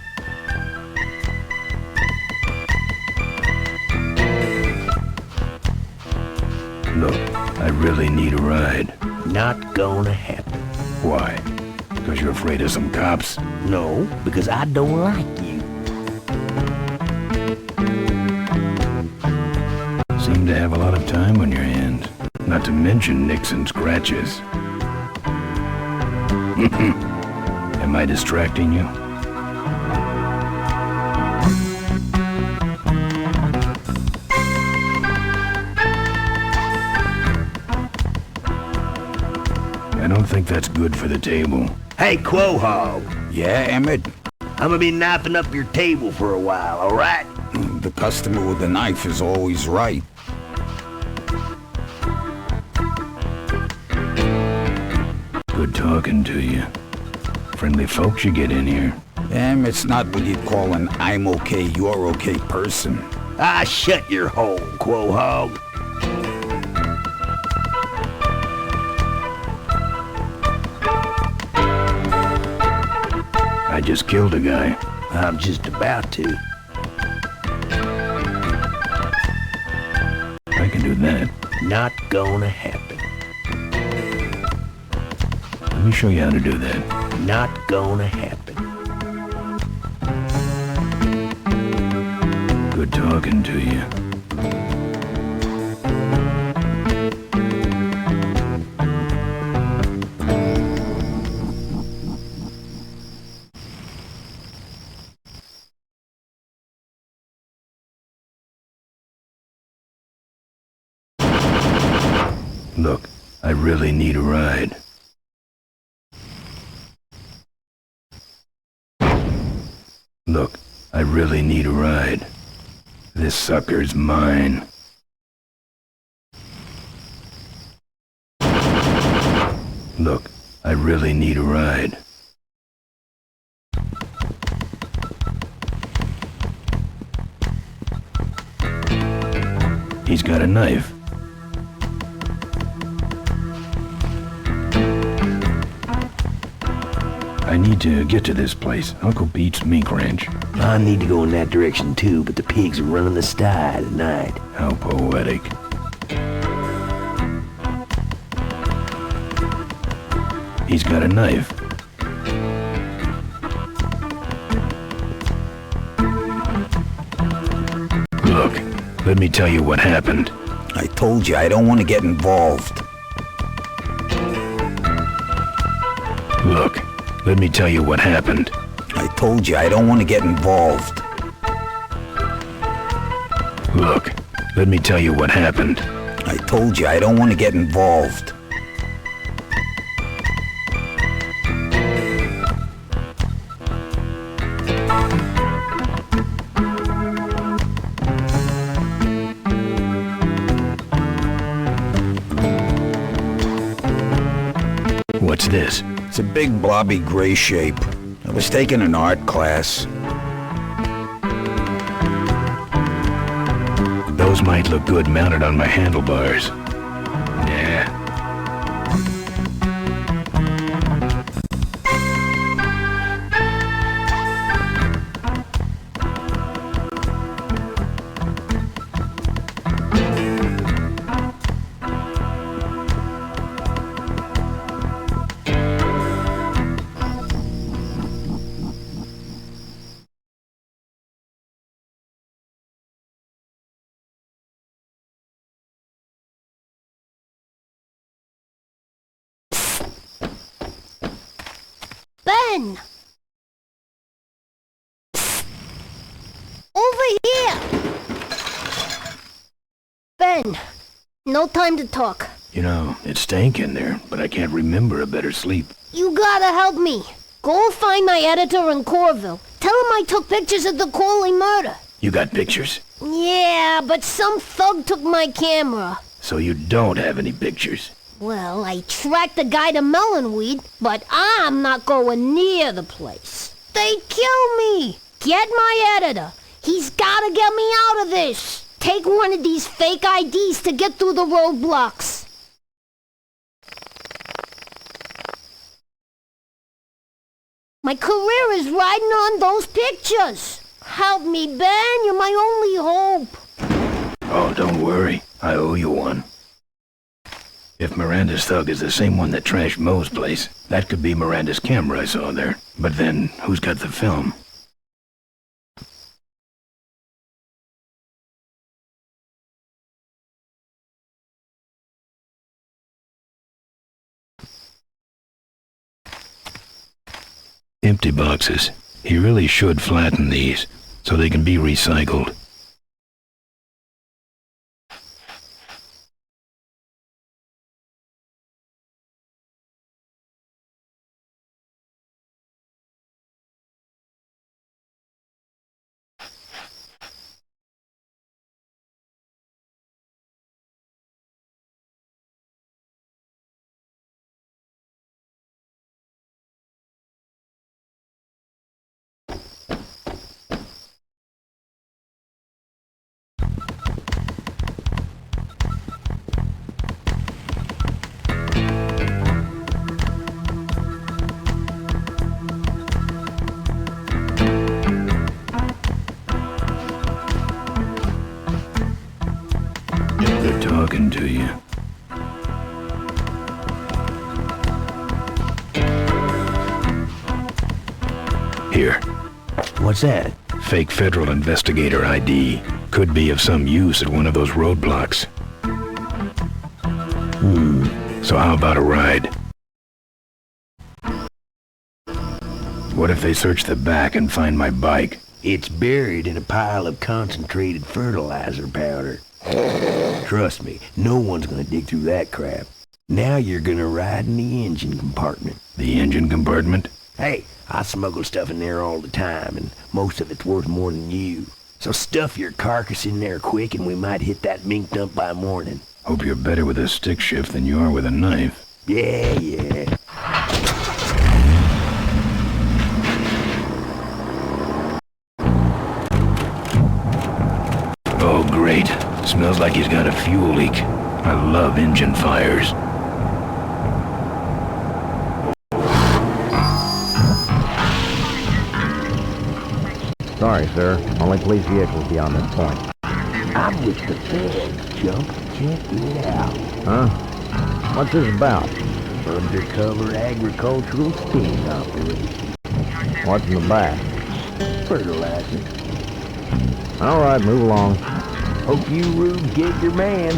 Look, I really need a ride. Not gonna happen. Why? Because you're afraid of some cops? No, because I don't like you. Seem to have a lot of time on your hands. Not to mention nicks and scratches. Am I distracting you? I don't think that's good for the table. Hey, Quahog. Yeah, Emmett? I'm gonna be knifing up your table for a while, alright? The customer with the knife is always right. Good talking to you. Friendly folks you get in here. It's not what you'd call an I'm okay, you're okay person. Ah, shut your hole, Quahog. I just killed a guy. I'm just about to. I can do that. Not gonna happen. Let me show you how to do that. Not gonna happen. Good talking to you. Look, I really need a ride. Look, I really need a ride. This sucker's mine. Look, I really need a ride. He's got a knife. I need to get to this place, Uncle Pete's Mink Ranch. I need to go in that direction too, but the pigs are running the sty tonight. How poetic. He's got a knife. Look, let me tell you what happened. I told you I don't want to get involved. Look, let me tell you what happened. I told you I don't want to get involved. Look, let me tell you what happened. I told you I don't want to get involved. What's this? It's a big blobby gray shape. I was taking an art class. Those might look good mounted on my handlebars. Yeah. Ben! Over here! Ben, no time to talk. You know, it's stank in there, but I can't remember a better sleep. You gotta help me. Go find my editor in Corville. Tell him I took pictures of the Corley murder. You got pictures? Yeah, but some thug took my camera. So you don't have any pictures? Well, I tracked the guy to Melonweed, but I'm not going near the place. They kill me! Get my editor! He's gotta get me out of this! Take one of these fake IDs to get through the roadblocks. My career is riding on those pictures. Help me, Ben. You're my only hope. Oh, don't worry. I owe you one. If Miranda's thug is the same one that trashed Moe's place, that could be Miranda's camera I saw there. But then, who's got the film? Empty boxes. He really should flatten these, so they can be recycled. Good talking to you. Here. What's that? Fake federal investigator ID. Could be of some use at one of those roadblocks. So how about a ride? What if they search the back and find my bike? It's buried in a pile of concentrated fertilizer powder. Trust me, no one's gonna dig through that crap. Now you're gonna ride in the engine compartment. The engine compartment? Hey, I smuggle stuff in there all the time, and most of it's worth more than you. So stuff your carcass in there quick, and we might hit that mink dump by morning. Hope you're better with a stick shift than you are with a knife. Yeah. Oh, great. Smells like he's got a fuel leak. I love engine fires. Sorry, sir. Only police vehicles beyond this point. I'm with the feds, Jump. Check it out. Huh? What's this about? Undercover agricultural sting operation. What's in the back? Fertilizer. All right, move along. Hope you rubes get your man.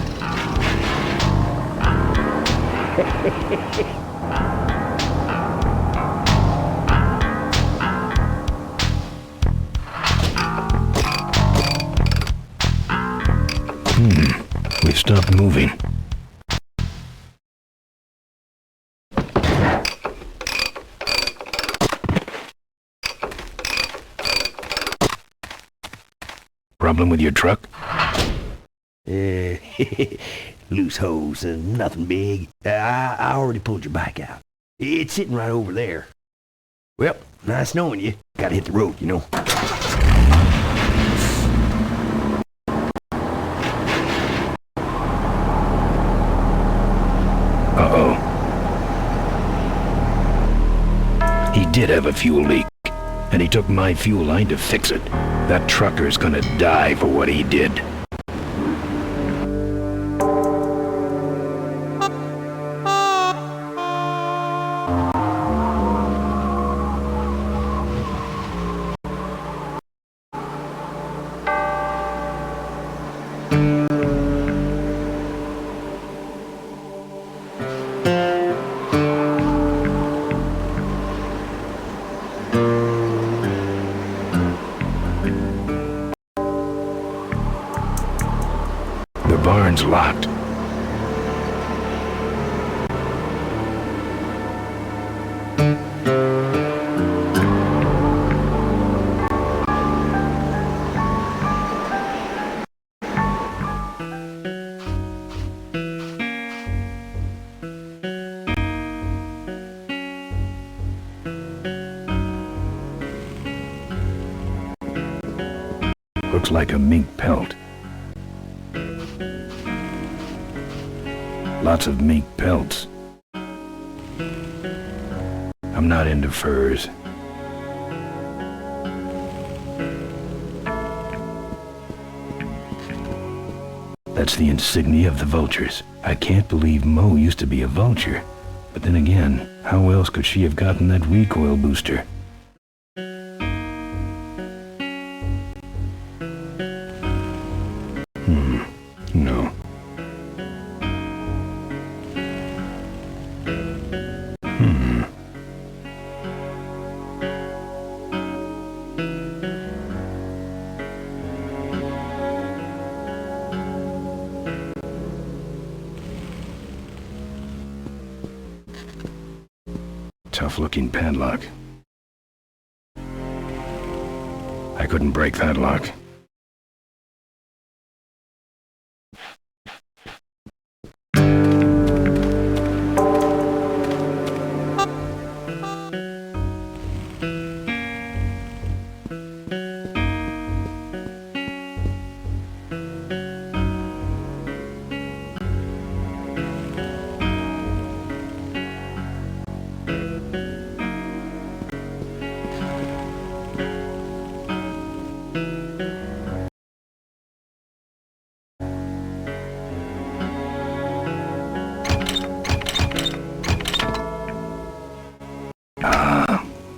stop moving. Problem with your truck? Loose hose, nothing big. I already pulled your bike out. It's sitting right over there. Well, nice knowing you. Gotta hit the road, you know. Uh-oh. He did have a fuel leak, and he took my fuel line to fix it. That trucker's gonna die for what he did. The barn's locked. Looks like a mink pelt. Lots of mink pelts. I'm not into furs. That's the insignia of the vultures. I can't believe Mo used to be a vulture. But then again, how else could she have gotten that recoil booster? No. Tough-looking padlock. I couldn't break that lock.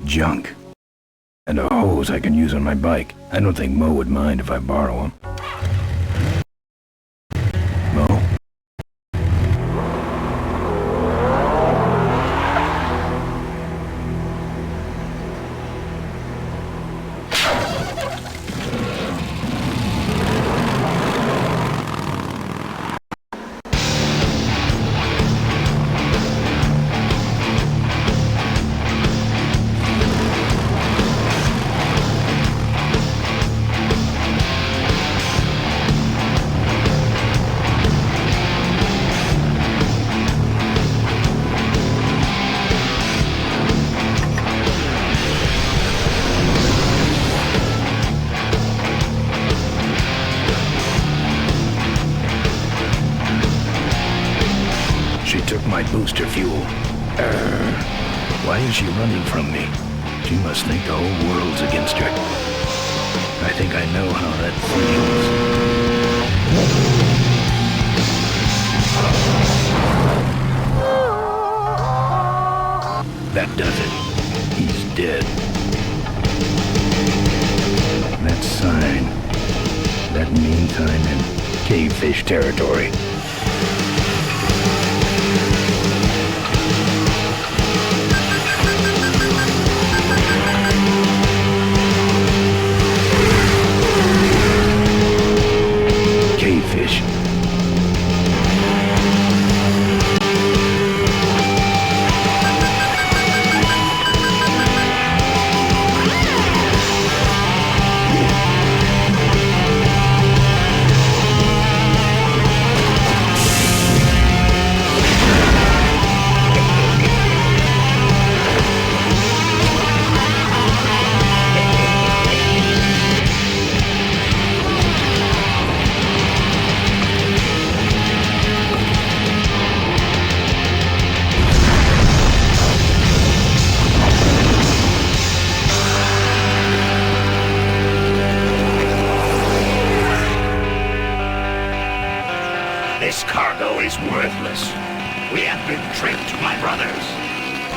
Junk. And a hose I can use on my bike. I don't think Mo would mind if I borrow him. Mo? My booster fuel. Why is she running from me? She must think the whole world's against her. I think I know how that feels. That does it. He's dead. That sign. That meantime in cavefish territory. Cavefish.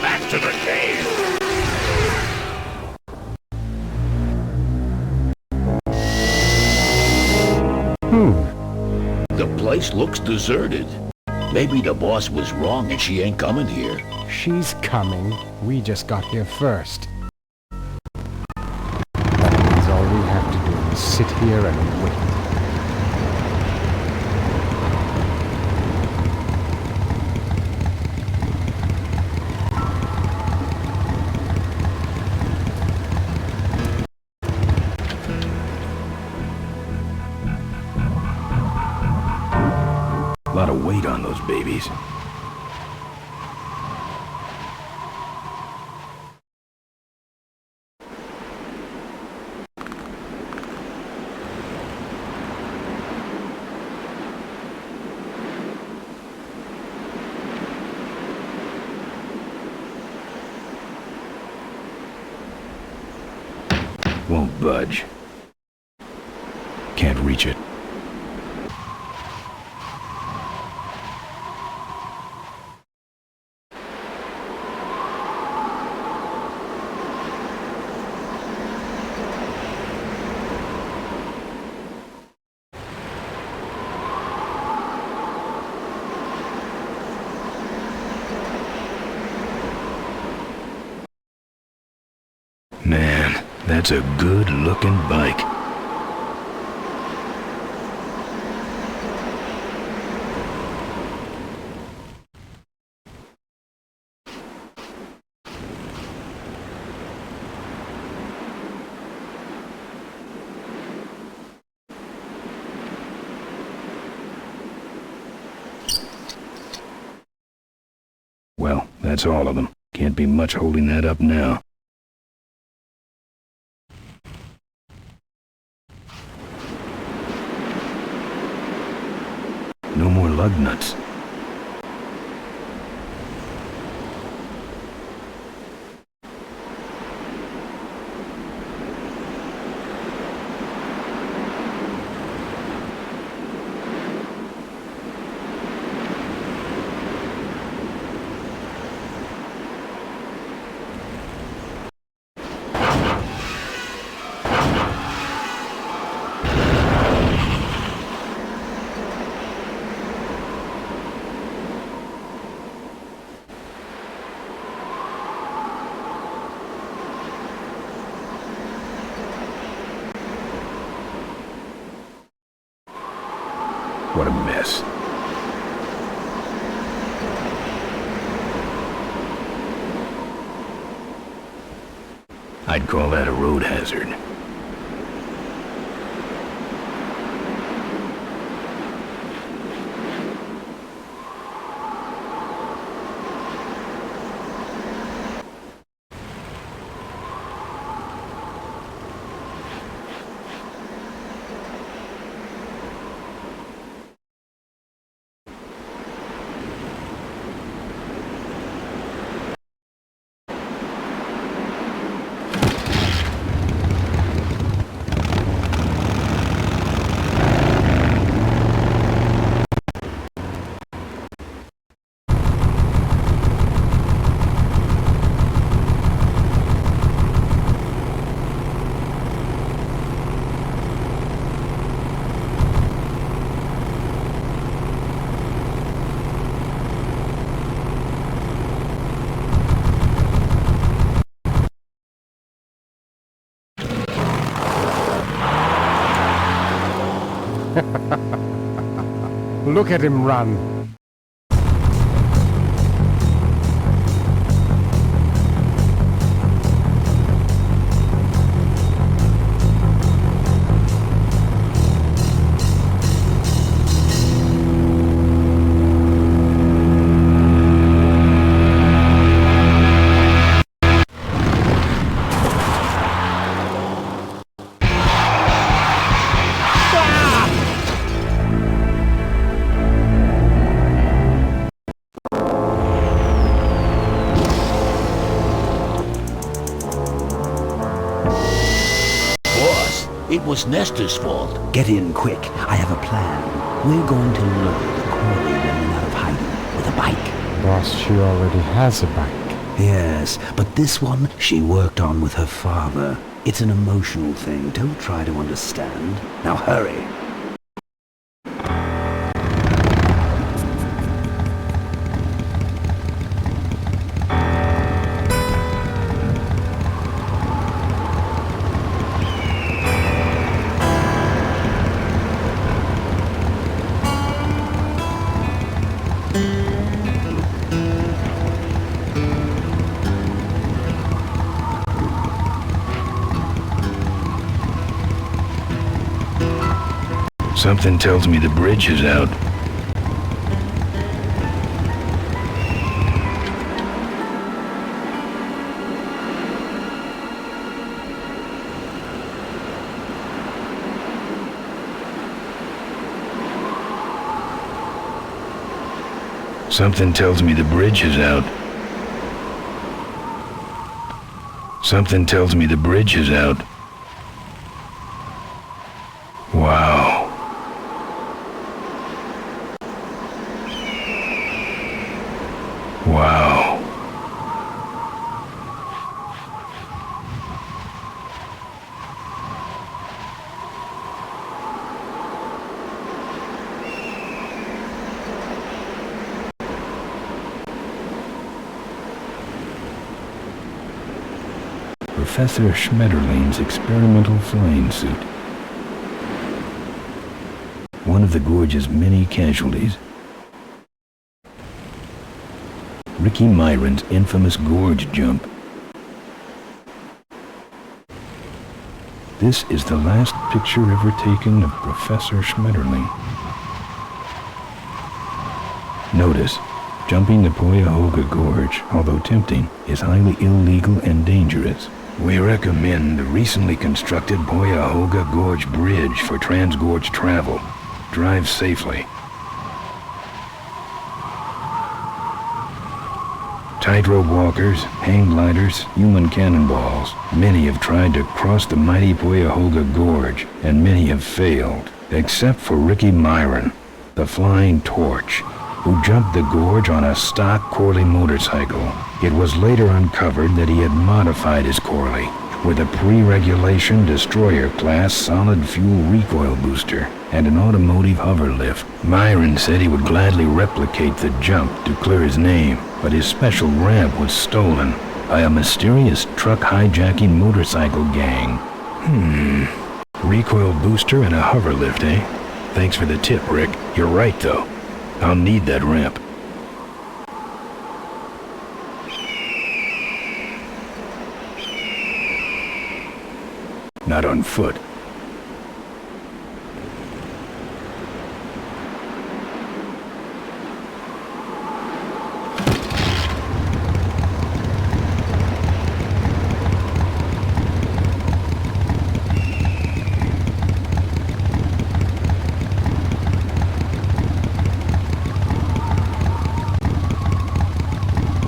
Back to the cave! The place looks deserted. Maybe the boss was wrong and she ain't coming here. She's coming. We just got here first. That means all we have to do is sit here and wait. A lot of weight on those babies. Won't budge. Can't reach it. Man, that's a good-looking bike. Well, that's all of them. Can't be much holding that up now. No more lug nuts. What a mess. I'd call that a road hazard. Look at him run. It was Nestor's fault. Get in quick. I have a plan. We're going to lure Corley running out of hiding with a bike. Boss, she already has a bike. Yes, but this one she worked on with her father. It's an emotional thing. Don't try to understand. Now hurry. Something tells me the bridge is out. Something tells me the bridge is out. Something tells me the bridge is out. Wow. Wow. Professor Schmetterling's experimental flying suit. One of the gorge's many casualties. Ricky Myron's infamous gorge jump. This is the last picture ever taken of Professor Schmetterling. Notice, jumping the Cuyahoga Gorge, although tempting, is highly illegal and dangerous. We recommend the recently constructed Cuyahoga Gorge Bridge for transgorge travel. Drive safely. Tightrope walkers, hang gliders, human cannonballs. Many have tried to cross the mighty Cuyahoga Gorge, and many have failed, except for Ricky Myron, the Flying Torch, who jumped the gorge on a stock Corley motorcycle. It was later uncovered that he had modified his Corley with a pre-regulation destroyer-class solid-fuel recoil booster and an automotive hover lift. Myron said he would gladly replicate the jump to clear his name, but his special ramp was stolen by a mysterious truck hijacking motorcycle gang. Recoil booster and a hover lift, eh? Thanks for the tip, Rick. You're right, though. I'll need that ramp. Not on foot.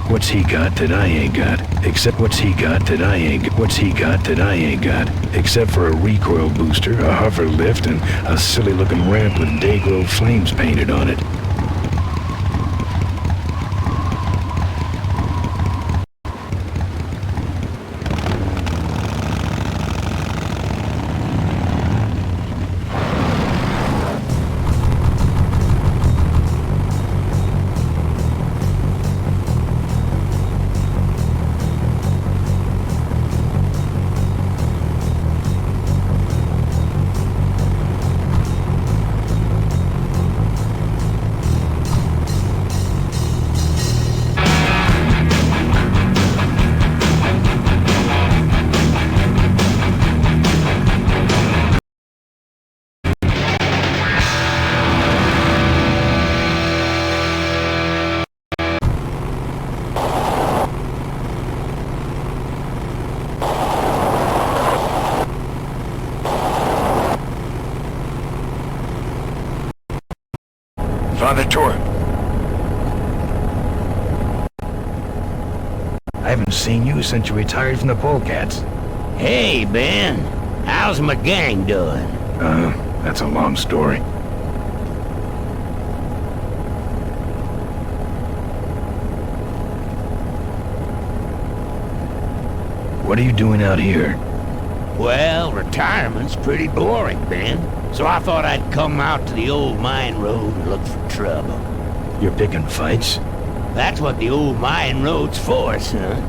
What's he got that I ain't got? Except what's he got that I ain't got? What's he got that I ain't got? Except for a recoil booster, a hover lift, and a silly looking ramp with Dayglow flames painted on it. Father Tor. I haven't seen you since you retired from the Polecats. Hey, Ben. How's my gang doing? That's a long story. What are you doing out here? Well, retirement's pretty boring, Ben. So I thought I'd come out to the old mine road and look for trouble. You're picking fights? That's what the old mine road's for, son.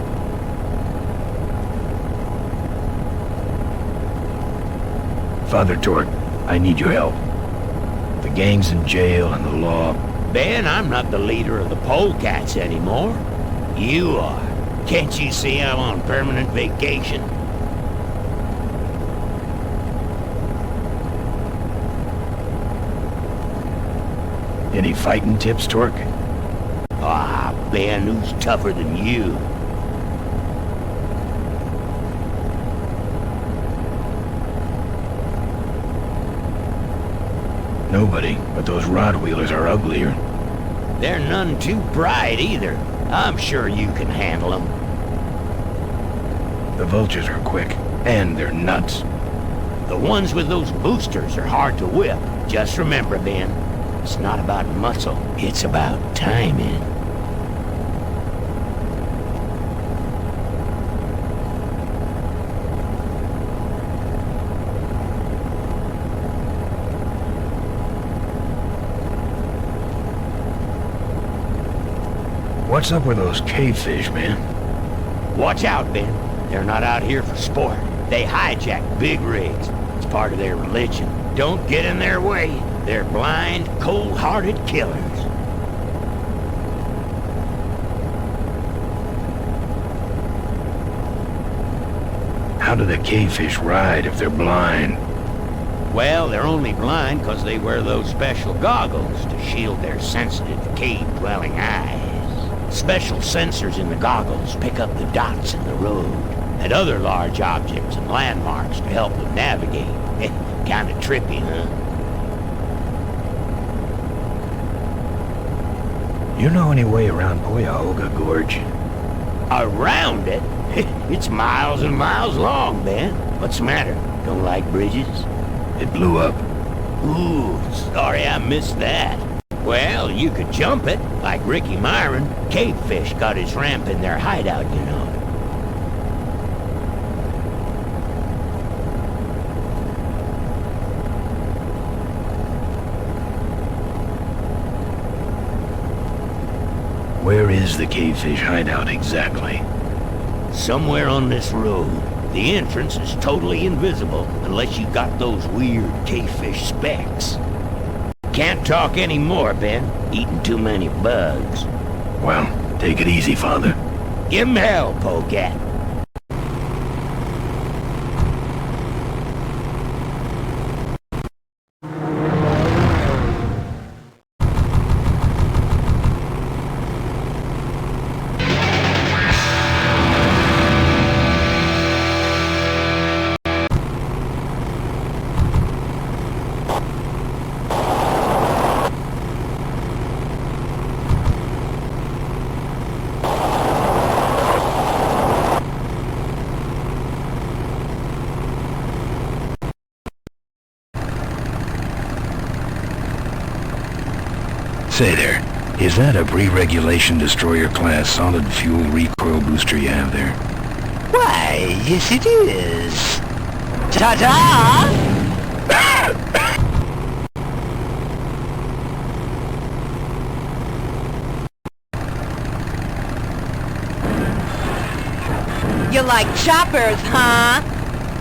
Father Torque, I need your help. The gang's in jail and the law... Ben, I'm not the leader of the polecats anymore. You are. Can't you see I'm on permanent vacation? Any fighting tips, Torque? Ah, Ben, who's tougher than you? Nobody, but those rod-wheelers are uglier. They're none too bright either. I'm sure you can handle them. The vultures are quick, and they're nuts. The ones with those boosters are hard to whip. Just remember, Ben, it's not about muscle, it's about timing. What's up with those cavefish, man? Watch out, Ben. They're not out here for sport. They hijack big rigs. It's part of their religion. Don't get in their way. They're blind, cold-hearted killers. How do the cavefish ride if they're blind? Well, they're only blind because they wear those special goggles to shield their sensitive, cave-dwelling eyes. Special sensors in the goggles pick up the dots in the road and other large objects and landmarks to help them navigate. Kinda trippy, huh? You know any way around Cuyahoga Gorge? Around it? It's miles and miles long, Ben. What's the matter? Don't like bridges? It blew up. Ooh, sorry I missed that. Well, you could jump it, like Ricky Myron. Cavefish got his ramp in their hideout, you know. Where is the cavefish hideout exactly? Somewhere on this road. The entrance is totally invisible unless you got those weird cavefish specs. Can't talk anymore, Ben. Eating too many bugs. Well, take it easy, Father. Give him hell, Polecat. Say there, is that a pre-regulation destroyer-class solid fuel recoil booster you have there? Why, yes it is. Ta-da! You like choppers, huh?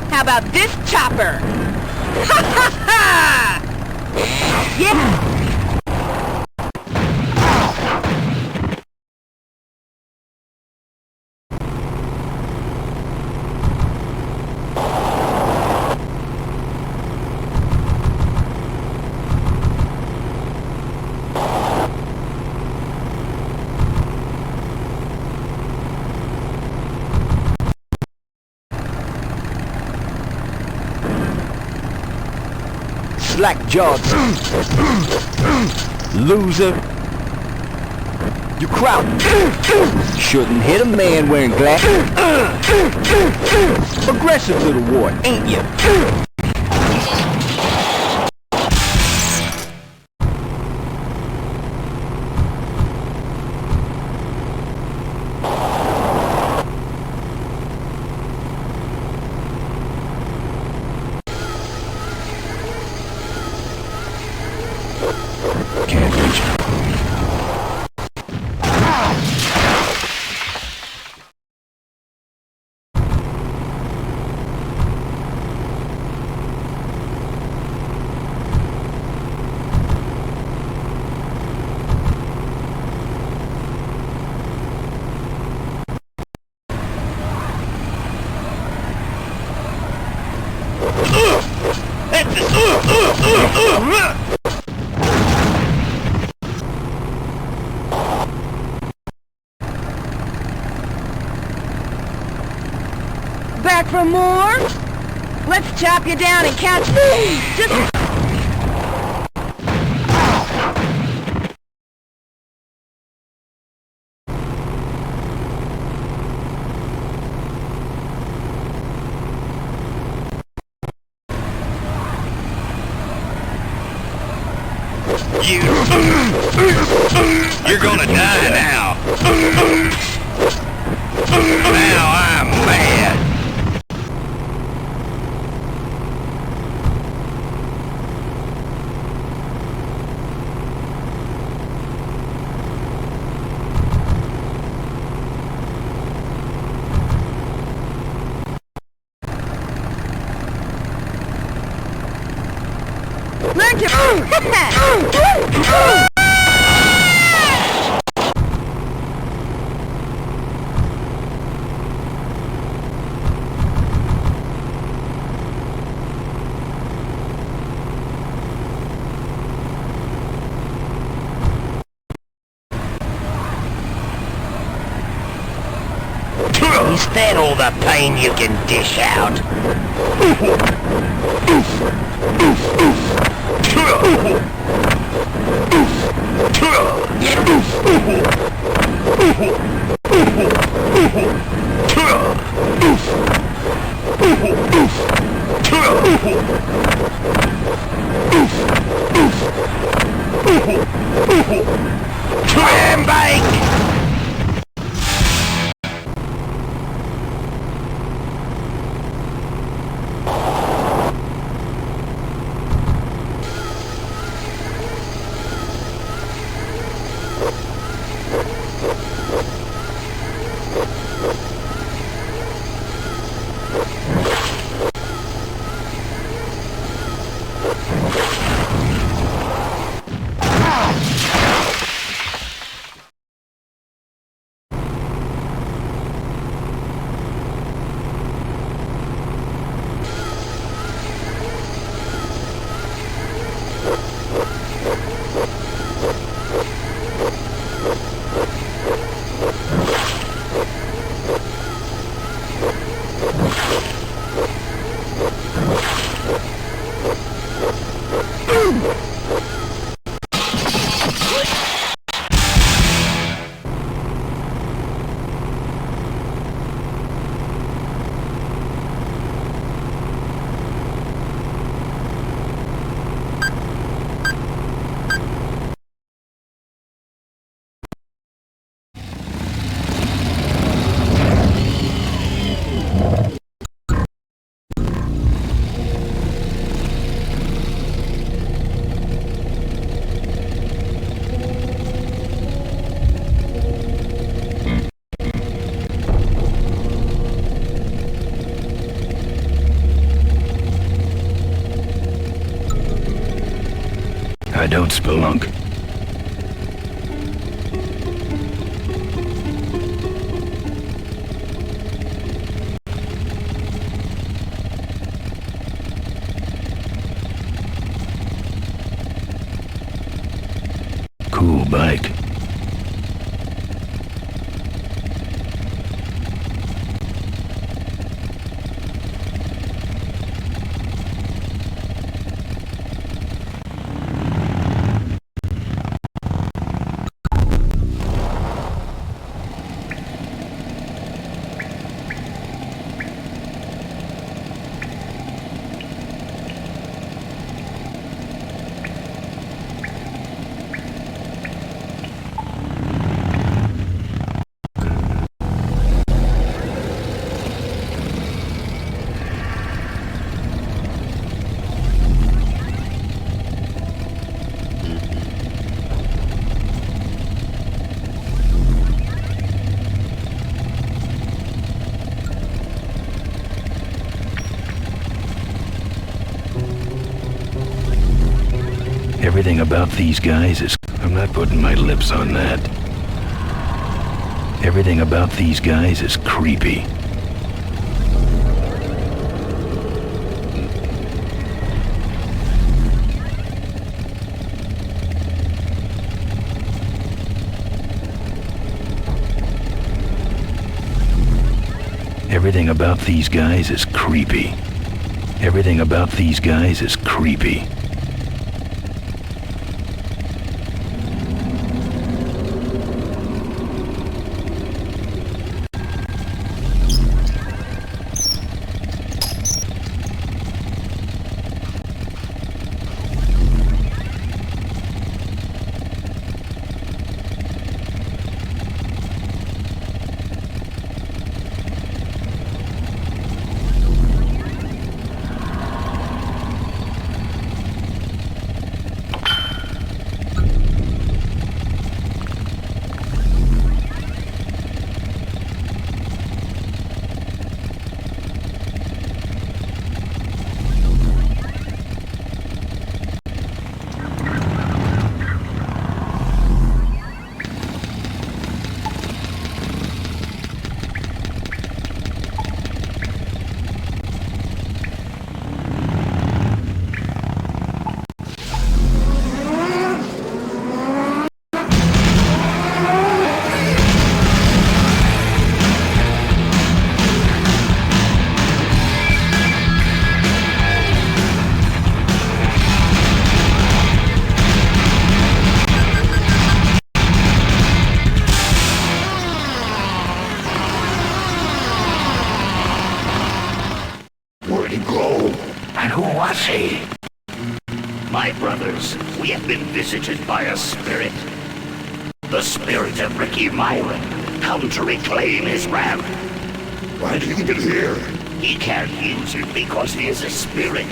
How about this chopper? Ha ha ha! Yeah! Slack-jawed loser. You crowd shouldn't hit a man wearing glass. Aggressive little wart, ain't you? Back for more? Let's chop you down and catch me! Just... You're gonna die now. Now I'm mad. Learn to... Is that all the pain you can dish out? Try and bake! I don't spelunk. Cool bike. Everything about these guys is... I'm not putting my lips on that. Everything about these guys is creepy. Everything about these guys is creepy. Everything about these guys is creepy. My brothers, we have been visited by a spirit. The spirit of Ricky Myron, come to reclaim his ramp. Why did he get here? He can't use it because he is a spirit.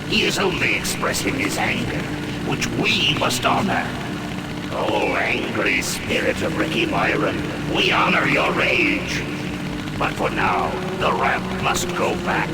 He is only expressing his anger, which we must honor. Oh, angry spirit of Ricky Myron, we honor your rage. But for now, the ramp must go back.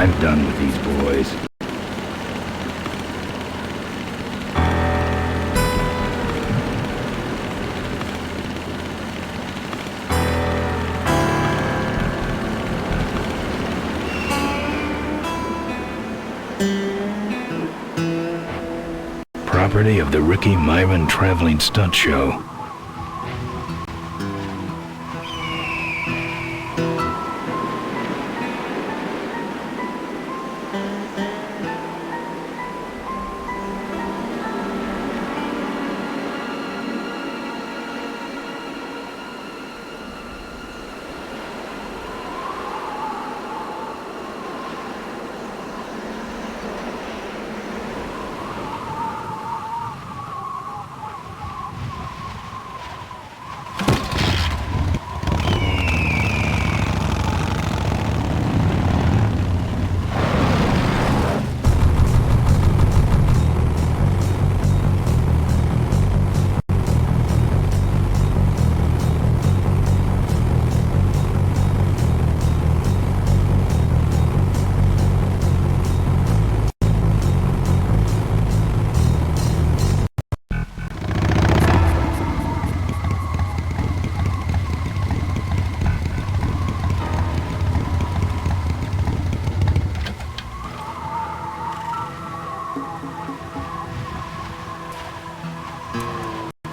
I'm done with these boys. Property of the Ricky Myron Traveling Stunt Show.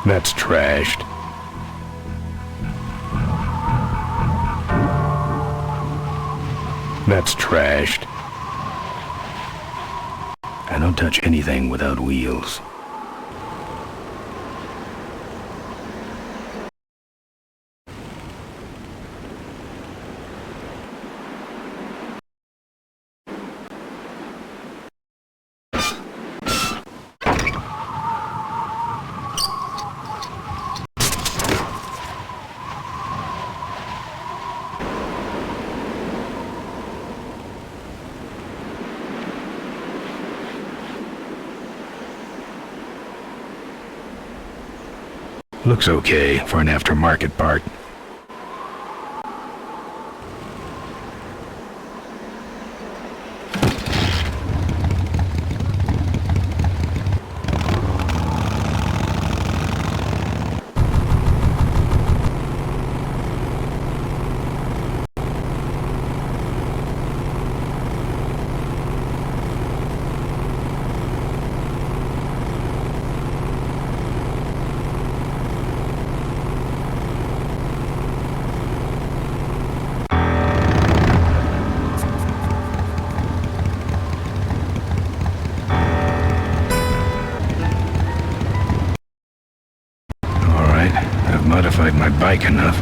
That's trashed. That's trashed. I don't touch anything without wheels. Looks okay for an aftermarket part. Modified my bike enough.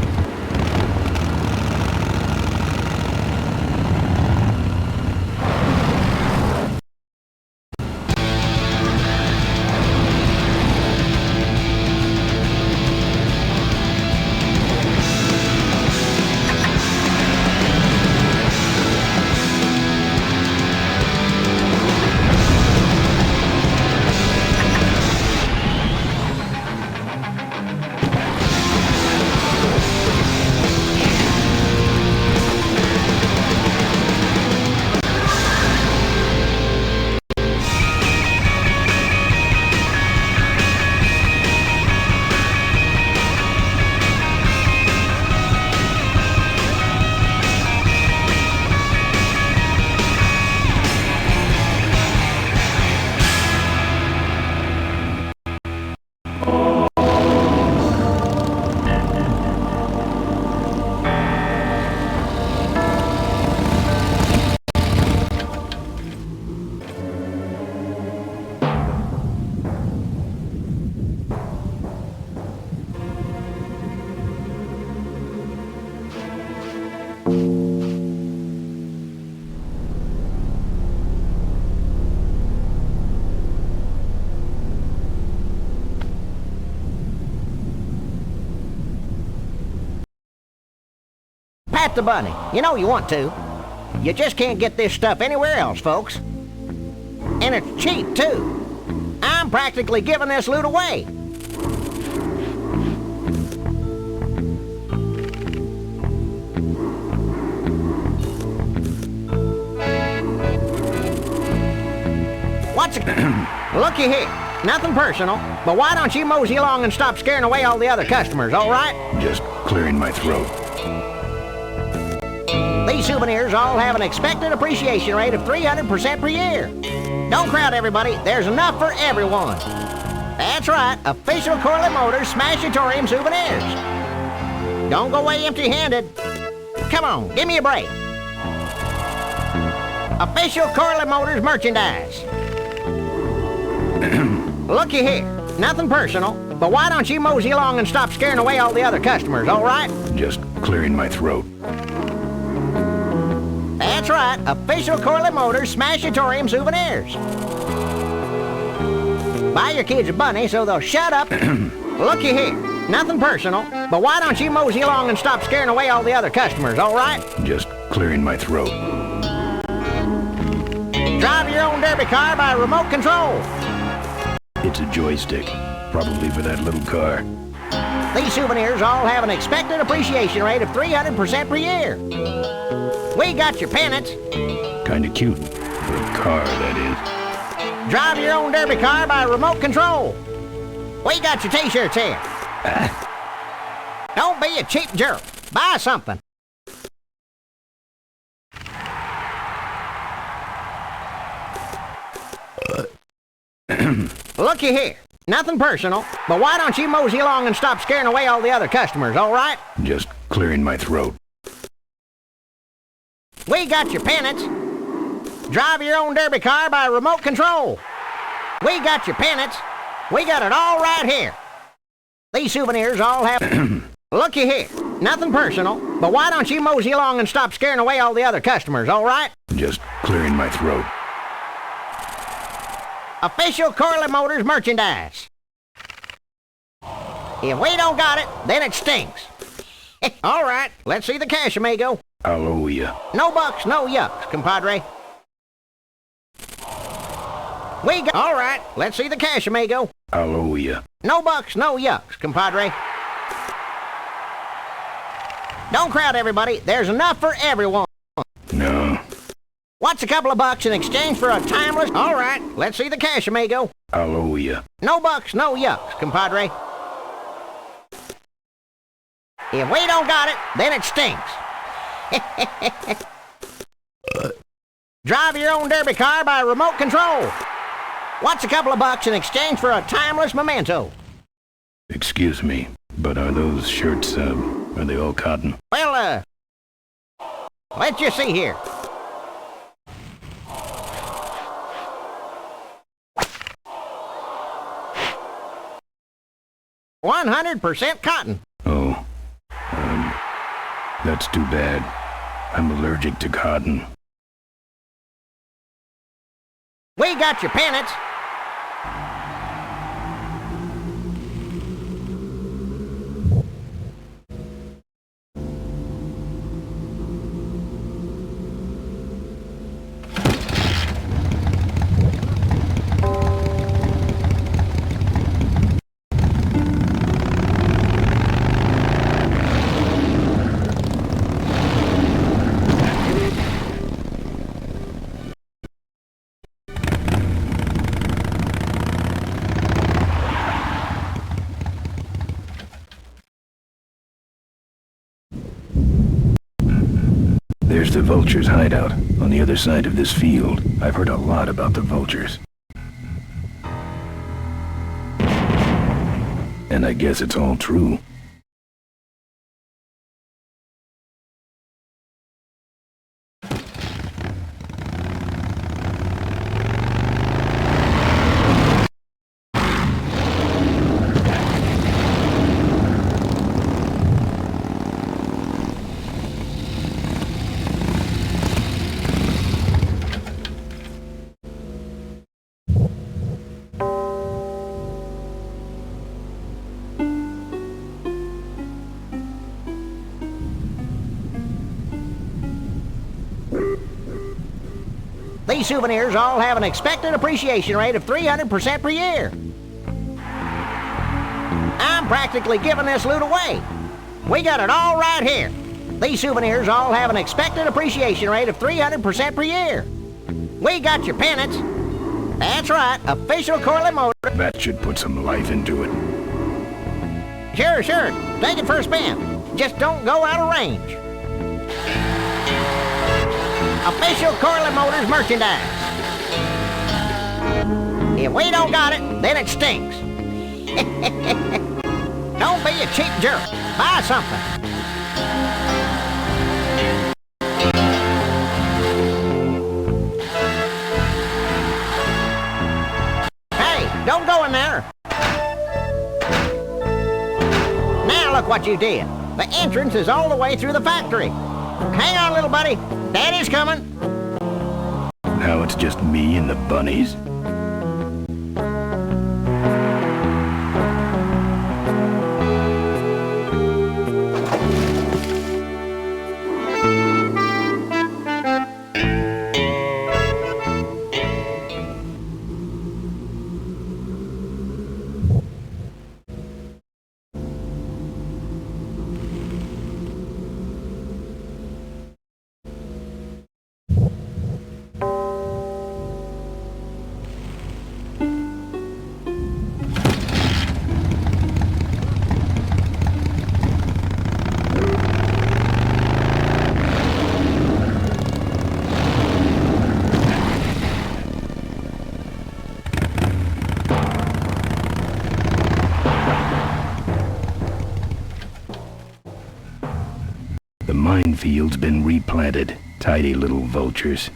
Pat the bunny. You know you want to. You just can't get this stuff anywhere else, folks. And it's cheap, too. I'm practically giving this loot away. What's it? Looky here. Nothing personal, but why don't you mosey along and stop scaring away all the other customers, all right? Just clearing my throat. These souvenirs all have an expected appreciation rate of 300% per year. Don't crowd everybody, there's enough for everyone. That's right, official Corley Motors Smashatorium souvenirs. Don't go away empty-handed. Come on, give me a break. Official Corley Motors merchandise. Looky here, nothing personal, but why don't you mosey along and stop scaring away all the other customers, all right? Just clearing my throat. That's right, official Corley Motors Smashatorium souvenirs. Buy your kids a bunny so they'll shut up. Looky here, nothing personal, but why don't you mosey along and stop scaring away all the other customers, all right? Just clearing my throat. Drive your own derby car by remote control. It's a joystick, probably for that little car. These souvenirs all have an expected appreciation rate of 300% per year. We got your pennants. Kinda cute. For a car, that is. Drive your own derby car by remote control. We got your t-shirts here. Don't be a cheap jerk. Buy something. Looky here. Nothing personal, but why don't you mosey along and stop scaring away all the other customers, all right? Just clearing my throat. We got your pennants. Drive your own derby car by remote control. We got your pennants. We got it all right here. These souvenirs all have... Looky here. Nothing personal, but why don't you mosey along and stop scaring away all the other customers, all right? Just clearing my throat. Official Corley Motors merchandise. If we don't got it, then it stinks. All right, let's see the cash, amigo. I'll owe you. No bucks, no yucks, compadre. All right, let's see the cash, amigo. I'll owe you. No bucks, no yucks, compadre. Don't crowd, everybody. There's enough for everyone. No. What's a couple of bucks in exchange for a timeless... All right, let's see the cash, amigo. I'll owe you. No bucks, no yucks, compadre. If we don't got it, then it stinks. Drive your own derby car by remote control. What's a couple of bucks in exchange for a timeless memento? Excuse me, but are those shirts, are they all cotton? Well, let's just see here. "100% cotton." Oh, that's too bad. I'm allergic to cotton. We got your pennants. There's the vultures' hideout on the other side of this field. I've heard a lot about the vultures. And I guess it's all true. These souvenirs all have an expected appreciation rate of 300% per year. I'm practically giving this loot away. We got it all right here. These souvenirs all have an expected appreciation rate of 300% per year. We got your pennants. That's right, official Corley Motor. That should put some life into it. Sure. Take it for a spin. Just don't go out of range. Official Corley Motors merchandise. If we don't got it, then it stinks. Don't be a cheap jerk. Buy something. Hey, don't go in there. Now look what you did. The entrance is all the way through the factory. Hang on, little buddy. Daddy's coming. Now it's just me and the bunnies. minefield's been replanted. Tidy little vultures.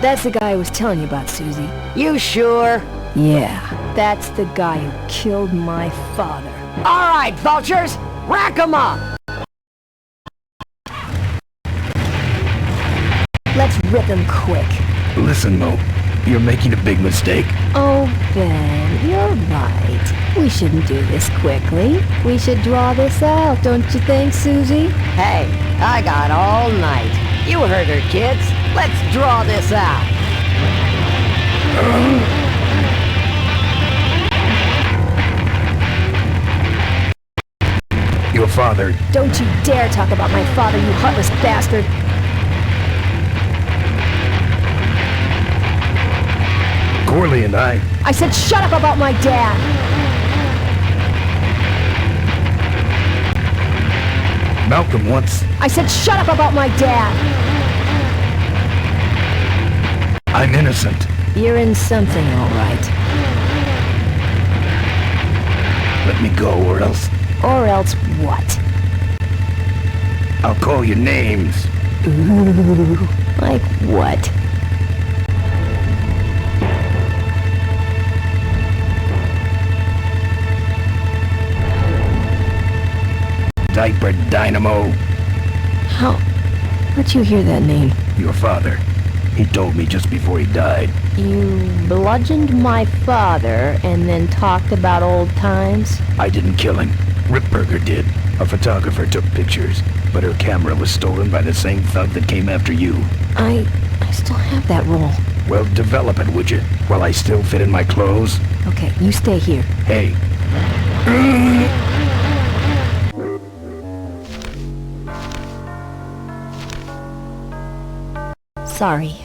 That's the guy I was telling you about, Susie. You sure? Yeah, that's the guy who killed my father. All right, vultures! Rack 'em up! Let's rip him quick. Listen, Mo. You're making a big mistake. Oh, Ben, you're right. We shouldn't do this quickly. We should draw this out, don't you think, Susie? Hey, I got all night. You heard her, kids. Let's draw this out. Your father. Don't you dare talk about my father, you heartless bastard. Corley and I said shut up about my dad! Malcolm once. I said shut up about my dad! I'm innocent. You're in something, all right. Let me go, or else... Or else what? I'll call you names. Ooh, like what? Diaper Dynamo. Where'd you hear that name? Your father. He told me just before he died. You bludgeoned my father and then talked about old times? I didn't kill him. Ripburger did. A photographer took pictures, but her camera was stolen by the same thug that came after you. I still have that roll. Well, develop it, would you? While I still fit in my clothes? Okay, you stay here. Hey. Sorry.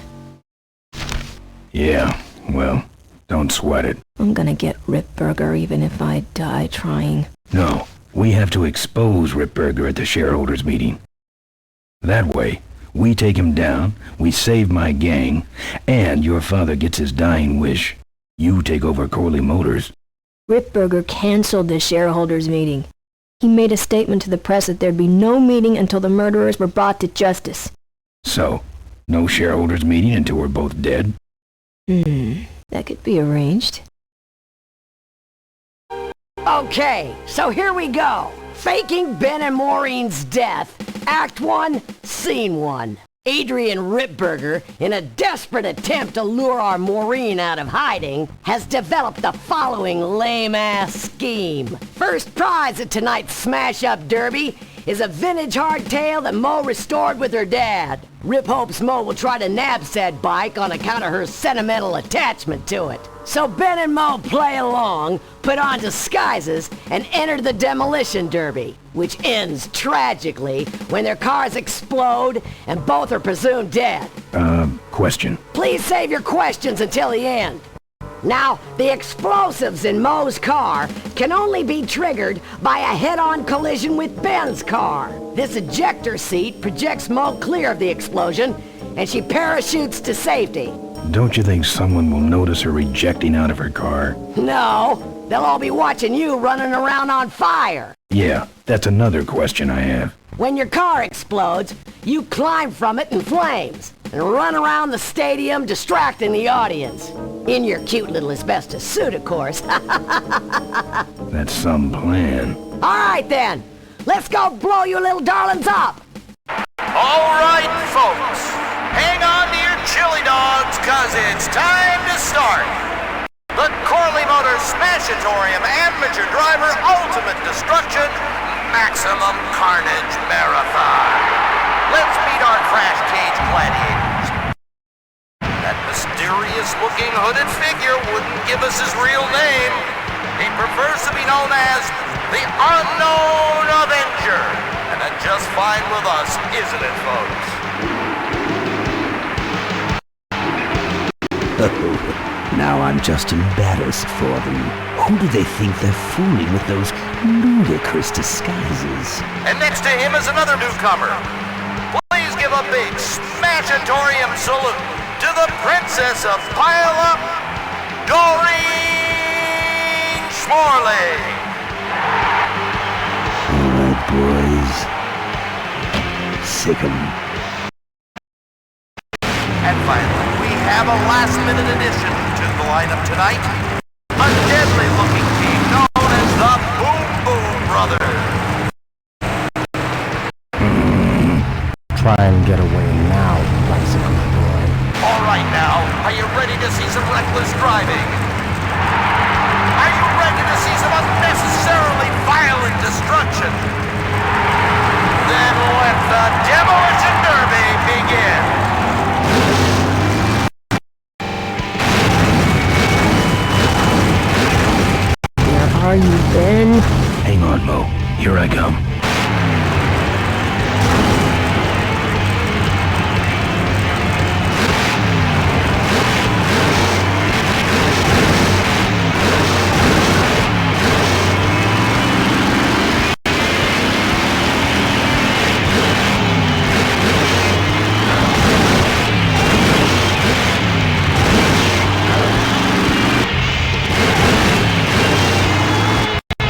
Yeah, well, don't sweat it. I'm gonna get Ripburger even if I die trying. No, we have to expose Ripburger at the shareholders meeting. That way, we take him down, we save my gang, and your father gets his dying wish. You take over Corley Motors. Ripburger canceled the shareholders meeting. He made a statement to the press that there'd be no meeting until the murderers were brought to justice. So, no shareholders meeting until we're both dead? That could be arranged. Okay, so here we go. Faking Ben and Maureen's death. Act 1, Scene 1. Adrian Ripburger, in a desperate attempt to lure our Maureen out of hiding, has developed the following lame-ass scheme. First prize at tonight's smash-up derby is a vintage hardtail that Mo restored with her dad. Rip hopes Mo will try to nab said bike on account of her sentimental attachment to it. So Ben and Mo play along, put on disguises, and enter the demolition derby, which ends tragically when their cars explode and both are presumed dead. Question. Please save your questions until the end. Now, the explosives in Mo's car can only be triggered by a head-on collision with Ben's car. This ejector seat projects Mo clear of the explosion, and she parachutes to safety. Don't you think someone will notice her ejecting out of her car? No, they'll all be watching you running around on fire. Yeah, that's another question I have. When your car explodes, you climb from it in flames and run around the stadium distracting the audience. In your cute little asbestos suit, of course. That's some plan. All right, then. Let's go blow you little darlings up. All right, folks. Hang on to your chili dogs, cause it's time to start. The Corley Motors Smashatorium Amateur Driver Ultimate Destruction Maximum Carnage Marathon. Let's meet our crash cage gladiators. That mysterious-looking hooded figure wouldn't give us his real name. He prefers to be known as the Unknown Avenger. And that's just fine with us, isn't it, folks? Now I'm just embarrassed for them. Who do they think they're fooling with those ludicrous disguises? And next to him is another newcomer. Please give a big Smashatorium salute to the Princess of Pile Up, Doreen Schmorley. All right, boys. Sick 'em. And finally, we have a last-minute addition to the lineup tonight. A deadly-looking team known as the Boom Boom Brothers. Try and get away now, bicycle boy. All right now, are you ready to see some reckless driving? Are you ready to see some unnecessarily violent destruction? Then let the Demolition Derby begin. Where are you, Ben? Hang on, Mo. Here I come.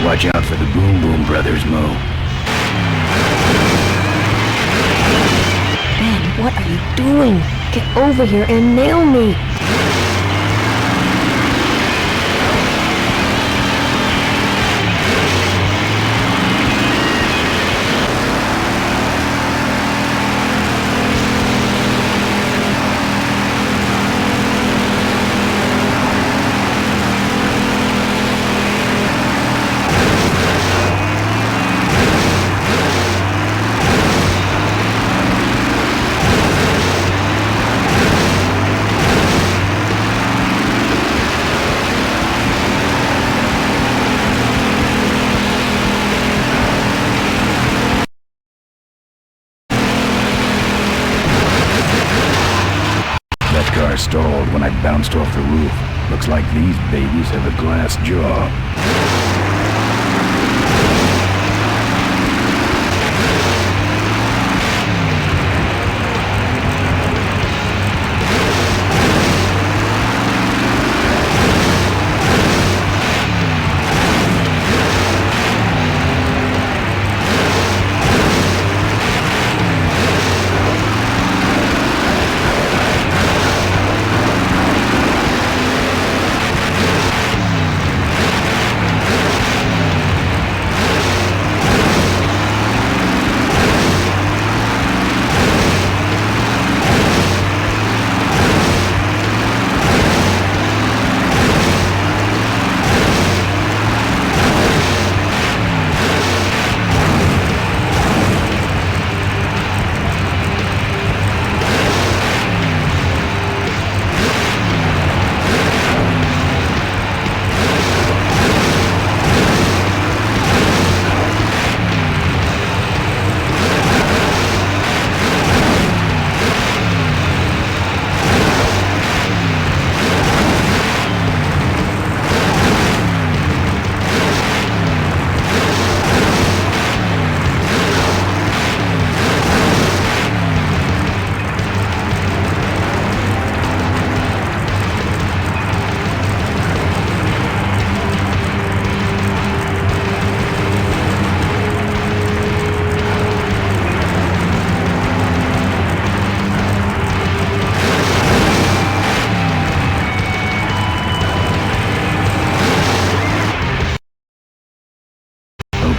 Watch out for the Boom Boom Brothers, Mo. Ben, what are you doing? Get over here and nail me! when I bounced off the roof. Looks like these babies have a glass jaw.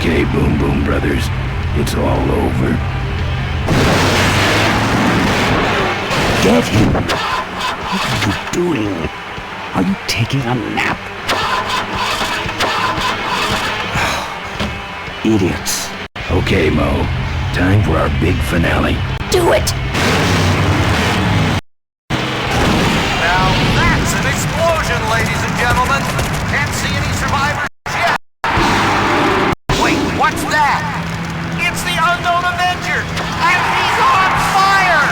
Okay, Boom Boom Brothers, it's all over. Get him! What are you doing? Are you taking a nap? Idiots. Okay, Mo. Time for our big finale. Do it! Now that's an explosion, ladies and gentlemen. Can't see any survivors yet. Wait, what's that? It's the unknown Avenger, and he's on fire!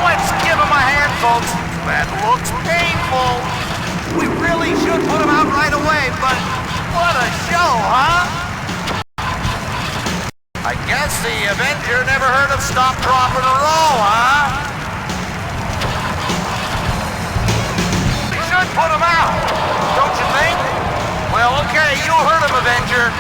Let's give him a hand, folks. That looks painful. We really should put him out right away, but what a show, huh? I guess the Avenger never heard of stop, drop, and roll, huh? We should put him out, don't you think? Well, okay, you heard him, Avenger.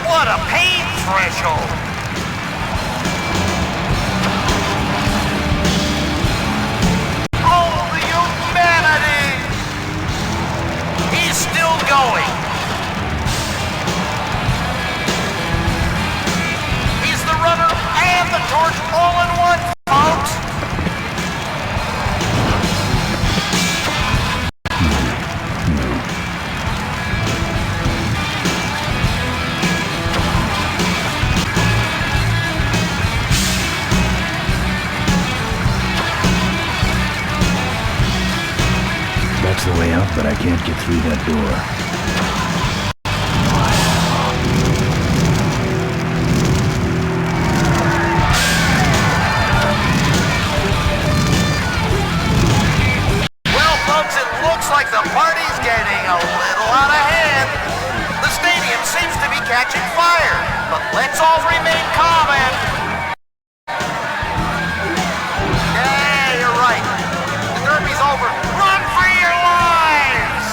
What a pain threshold! Oh, the humanity! He's still going! He's the runner and the torch all in one, folks! That's the way out, but I can't get through that door. Well, folks, it looks like the party's getting a little out of hand. The stadium seems to be catching fire, but let's all remain calm and... Yeah, you're right. The derby's over. Run for your lives!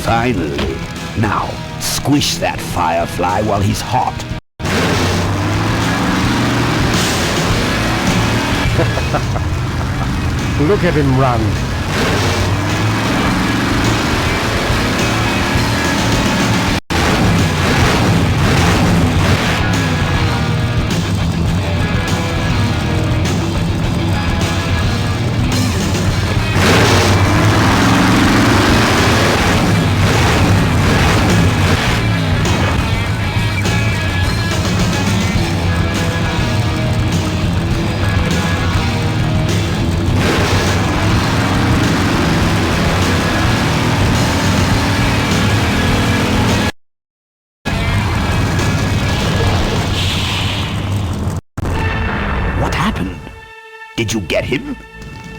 Finally. Now, squish that firefly while he's hot. Look at him run. Did you get him?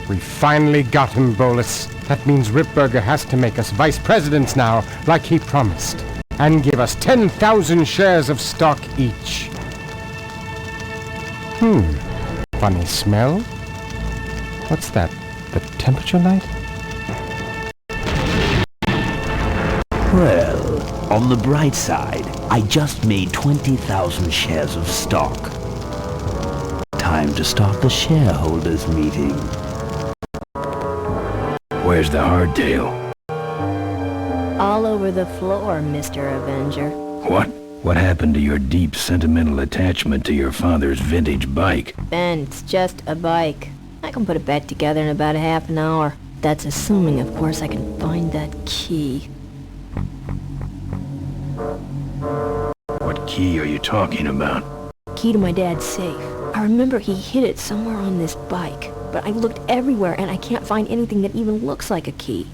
We finally got him, Bolus. That means Ripburger has to make us vice presidents now, like he promised. And give us 10,000 shares of stock each. Funny smell? What's that? The temperature light? Well, on the bright side, I just made 20,000 shares of stock. Time to start the shareholders meeting. Where's the hardtail? All over the floor, Mr. Avenger. What? What happened to your deep sentimental attachment to your father's vintage bike? Ben, it's just a bike. I can put it back together in about a half an hour. That's assuming, of course, I can find that key. What key are you talking about? Key to my dad's safe. I remember he hid it somewhere on this bike, but I looked everywhere and I can't find anything that even looks like a key.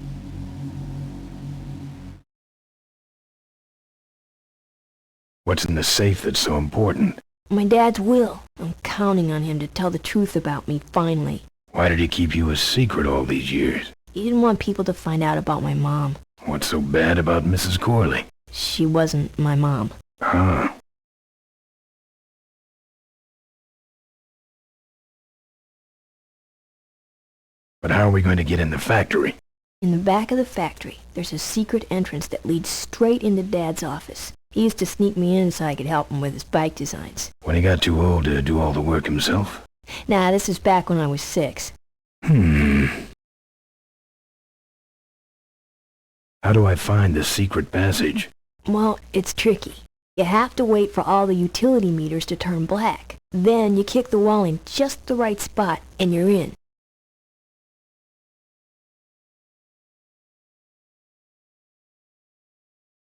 What's in the safe that's so important? My dad's will. I'm counting on him to tell the truth about me, finally. Why did he keep you a secret all these years? He didn't want people to find out about my mom. What's so bad about Mrs. Corley? She wasn't my mom. Huh. But how are we going to get in the factory? In the back of the factory, there's a secret entrance that leads straight into Dad's office. He used to sneak me in so I could help him with his bike designs. When he got too old to do all the work himself? Nah, this is back when I was 6. How do I find the secret passage? Well, it's tricky. You have to wait for all the utility meters to turn black. Then you kick the wall in just the right spot and you're in.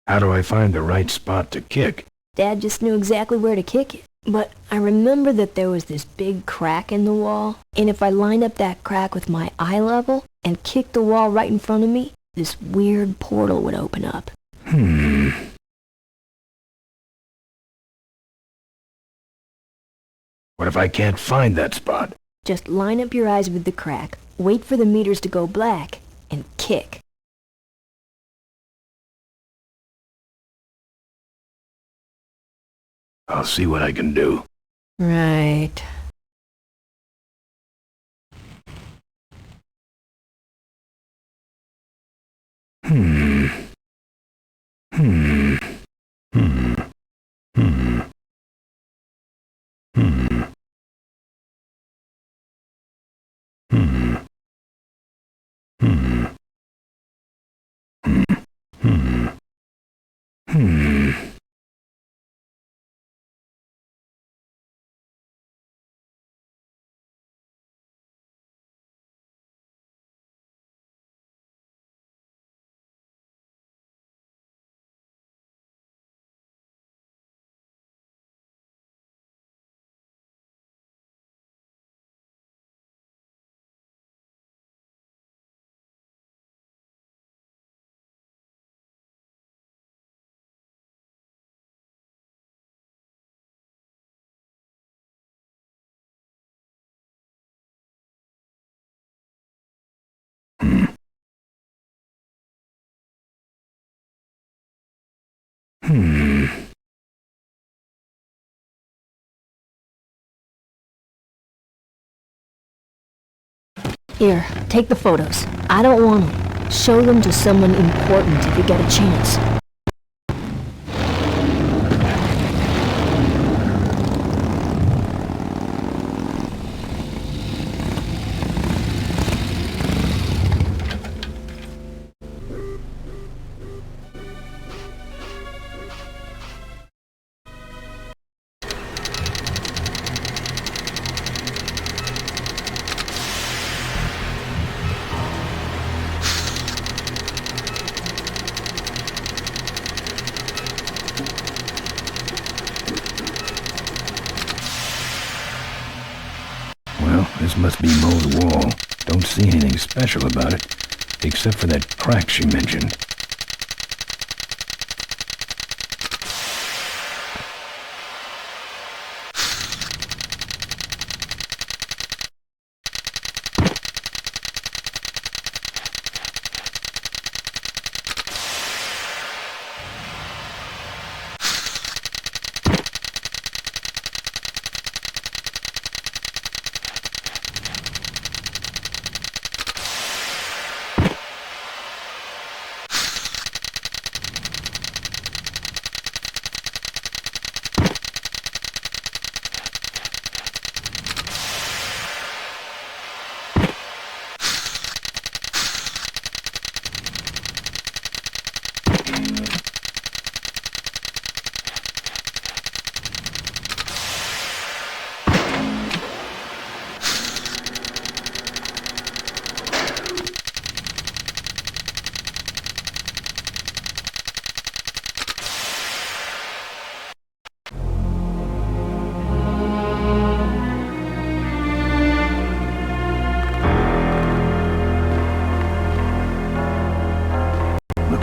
How do I find the right spot to kick? Dad just knew exactly where to kick it. But I remember that there was this big crack in the wall, and if I lined up that crack with my eye level and kicked the wall right in front of me, this weird portal would open up. What if I can't find that spot? Just line up your eyes with the crack, wait for the meters to go black, and kick. I'll see what I can do. Right. Here, take the photos. I don't want them. Show them to someone important if you get a chance. This must be Mo's wall. Don't see anything special about it, except for that crack she mentioned.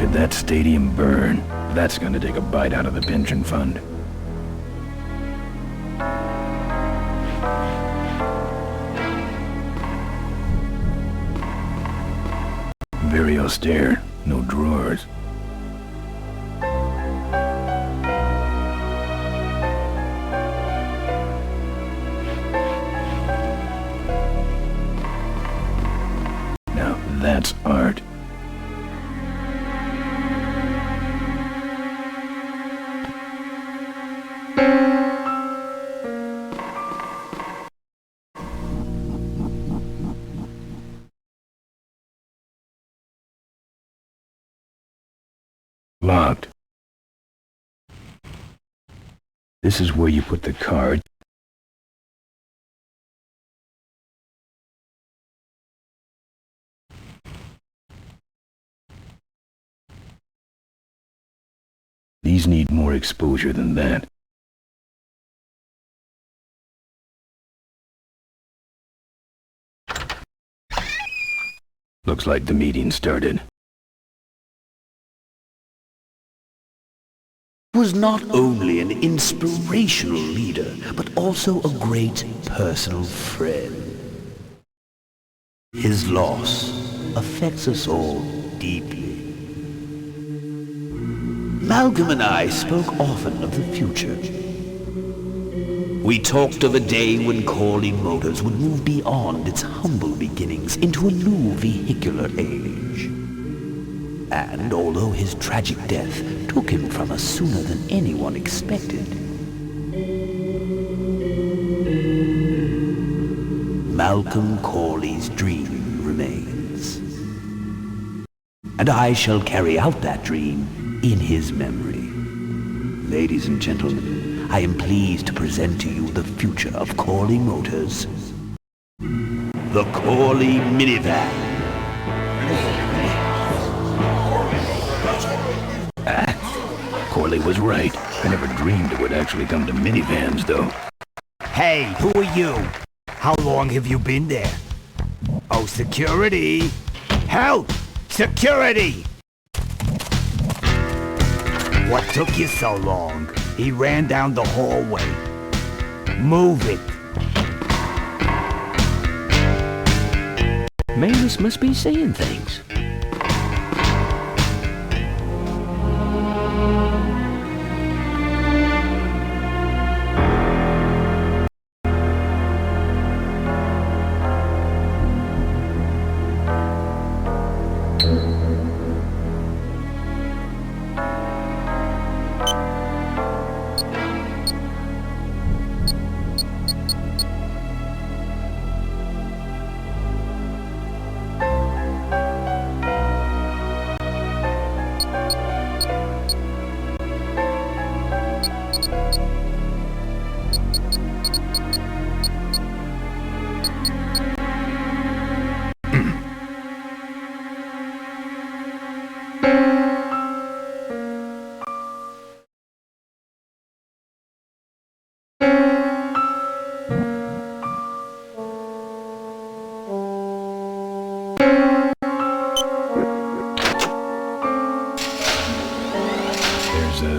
did that stadium burn? That's gonna take a bite out of the pension fund. Very austere. No drawers. Now that's art. Locked. This is where you put the card. These need more exposure than that. Looks like the meeting started. Was not only an inspirational leader, but also a great personal friend. His loss affects us all deeply. Malcolm and I spoke often of the future. We talked of a day when Corley Motors would move beyond its humble beginnings into a new vehicular age. And although his tragic death took him from us sooner than anyone expected, Malcolm Corley's dream remains. And I shall carry out that dream in his memory. Ladies and gentlemen, I am pleased to present to you the future of Corley Motors. The Corley Minivan. Corley was right. I never dreamed it would actually come to minivans, though. Hey, who are you? How long have you been there? Oh, security! Help! Security! What took you so long? He ran down the hallway. Move it! Mavis must be saying things.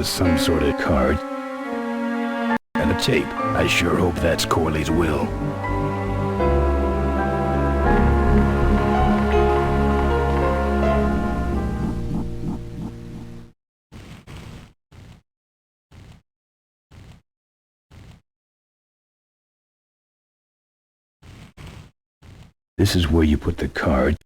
Some sort of card. And a tape. I sure hope that's Corley's will. This is where you put the card.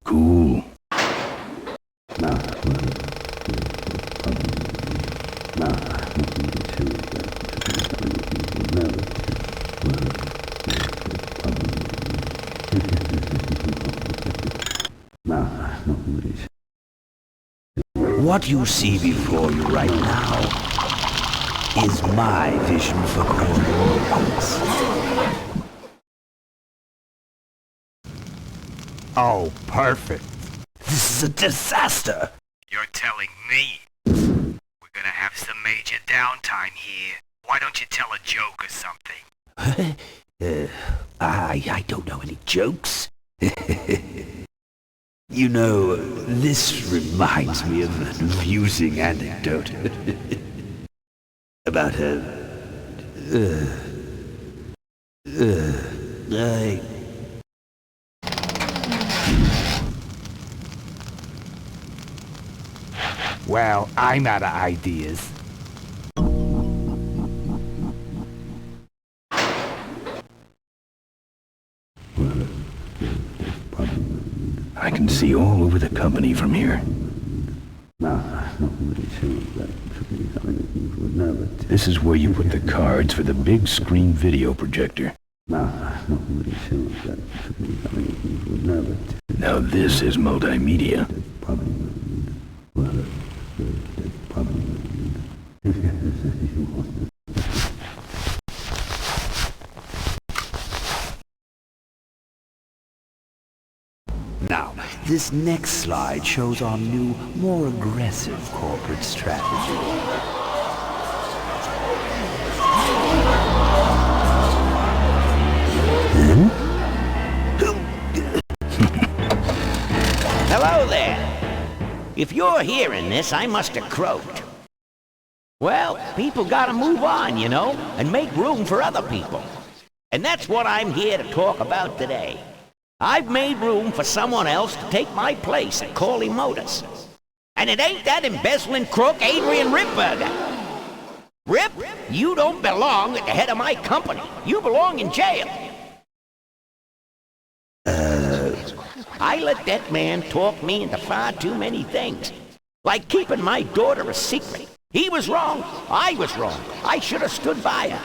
Cool. What you see before you right now is my vision for Corley Motors. Oh, perfect. This is a disaster. You're telling me we're gonna have some major downtime here. What don't you tell a joke or something? I don't know any jokes. You know, this reminds me of an amusing anecdote about Well, I'm out of ideas. I can see all over the company from here. This is where you put the cards for the big screen video projector. Now this is multimedia. Now, this next slide shows our new, more aggressive corporate strategy. Hello there. If you're hearing this, I must have croaked. Well, people gotta move on, you know, and make room for other people. And that's what I'm here to talk about today. I've made room for someone else to take my place at Corley Motors. And it ain't that embezzling crook Adrian Ripburger. Rip, you don't belong at the head of my company. You belong in jail. I let that man talk me into far too many things. Like keeping my daughter a secret. He was wrong. I was wrong. I should have stood by her.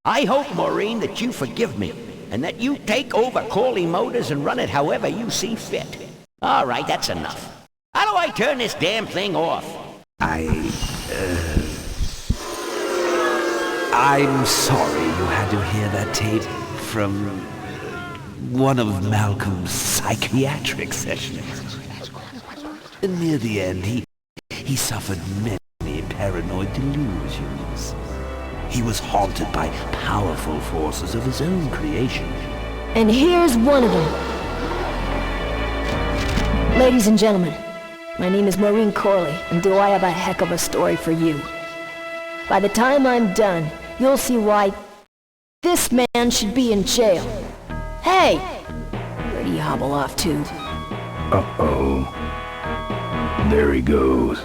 I hope, Maureen, that you forgive me. And that you take over Corley Motors and run it however you see fit. All right, that's enough. How do I turn this damn thing off? I'm sorry you had to hear that tape from one of Malcolm's psychiatric sessions. Near the end, he suffered many paranoid delusions. He was haunted by powerful forces of his own creation. And here's one of them. Ladies and gentlemen, my name is Maureen Corley, and do I have a heck of a story for you. By the time I'm done, you'll see why this man should be in jail. Hey! Where do you hobble off to? Uh-oh. There he goes.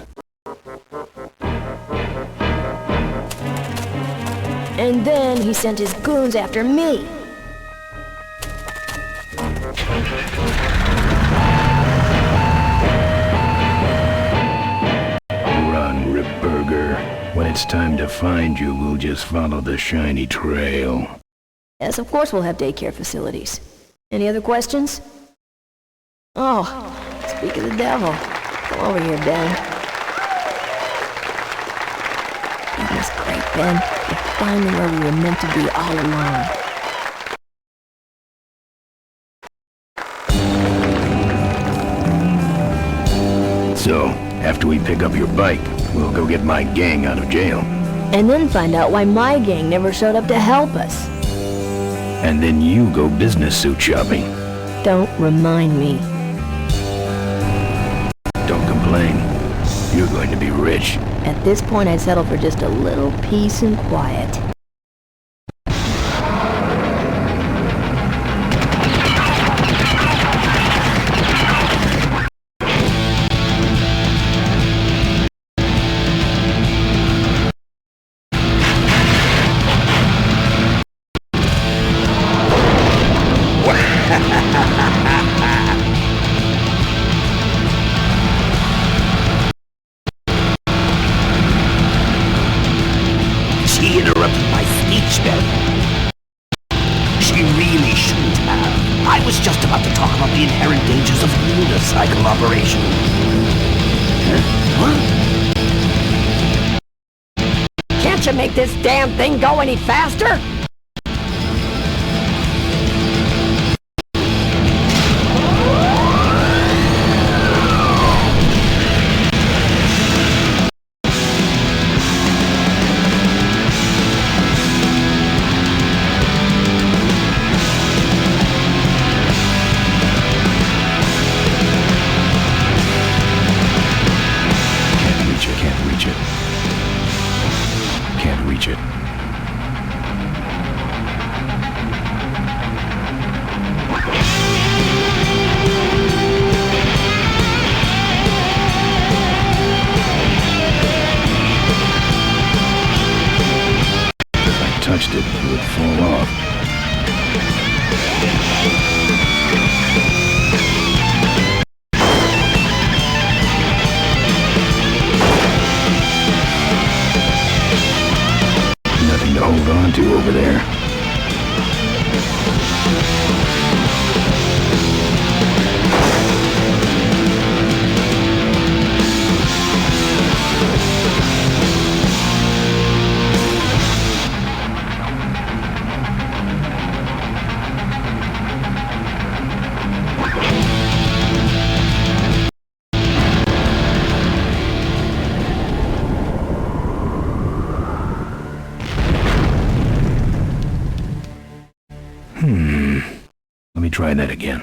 And then he sent his goons after me. Run, Ripburger. When it's time to find you, we'll just follow the shiny trail. Yes, of course we'll have daycare facilities. Any other questions? Oh, speak of the devil. Come over here, Ben. Goodness great, Ben. You're finally where we were meant to be all along. So, after we pick up your bike, we'll go get my gang out of jail. And then find out why my gang never showed up to help us. And then you go business suit shopping. Don't remind me. Don't complain. You're going to be rich. At this point, I'd settle for just a little peace and quiet. She interrupted my speech then. She really shouldn't have. I was just about to talk about the inherent dangers of lunar cycle operation. Huh? Can't you make this damn thing go any faster? catch it. If I touched it, it would fall off. Nothing to hold on to over there. Let me try that again.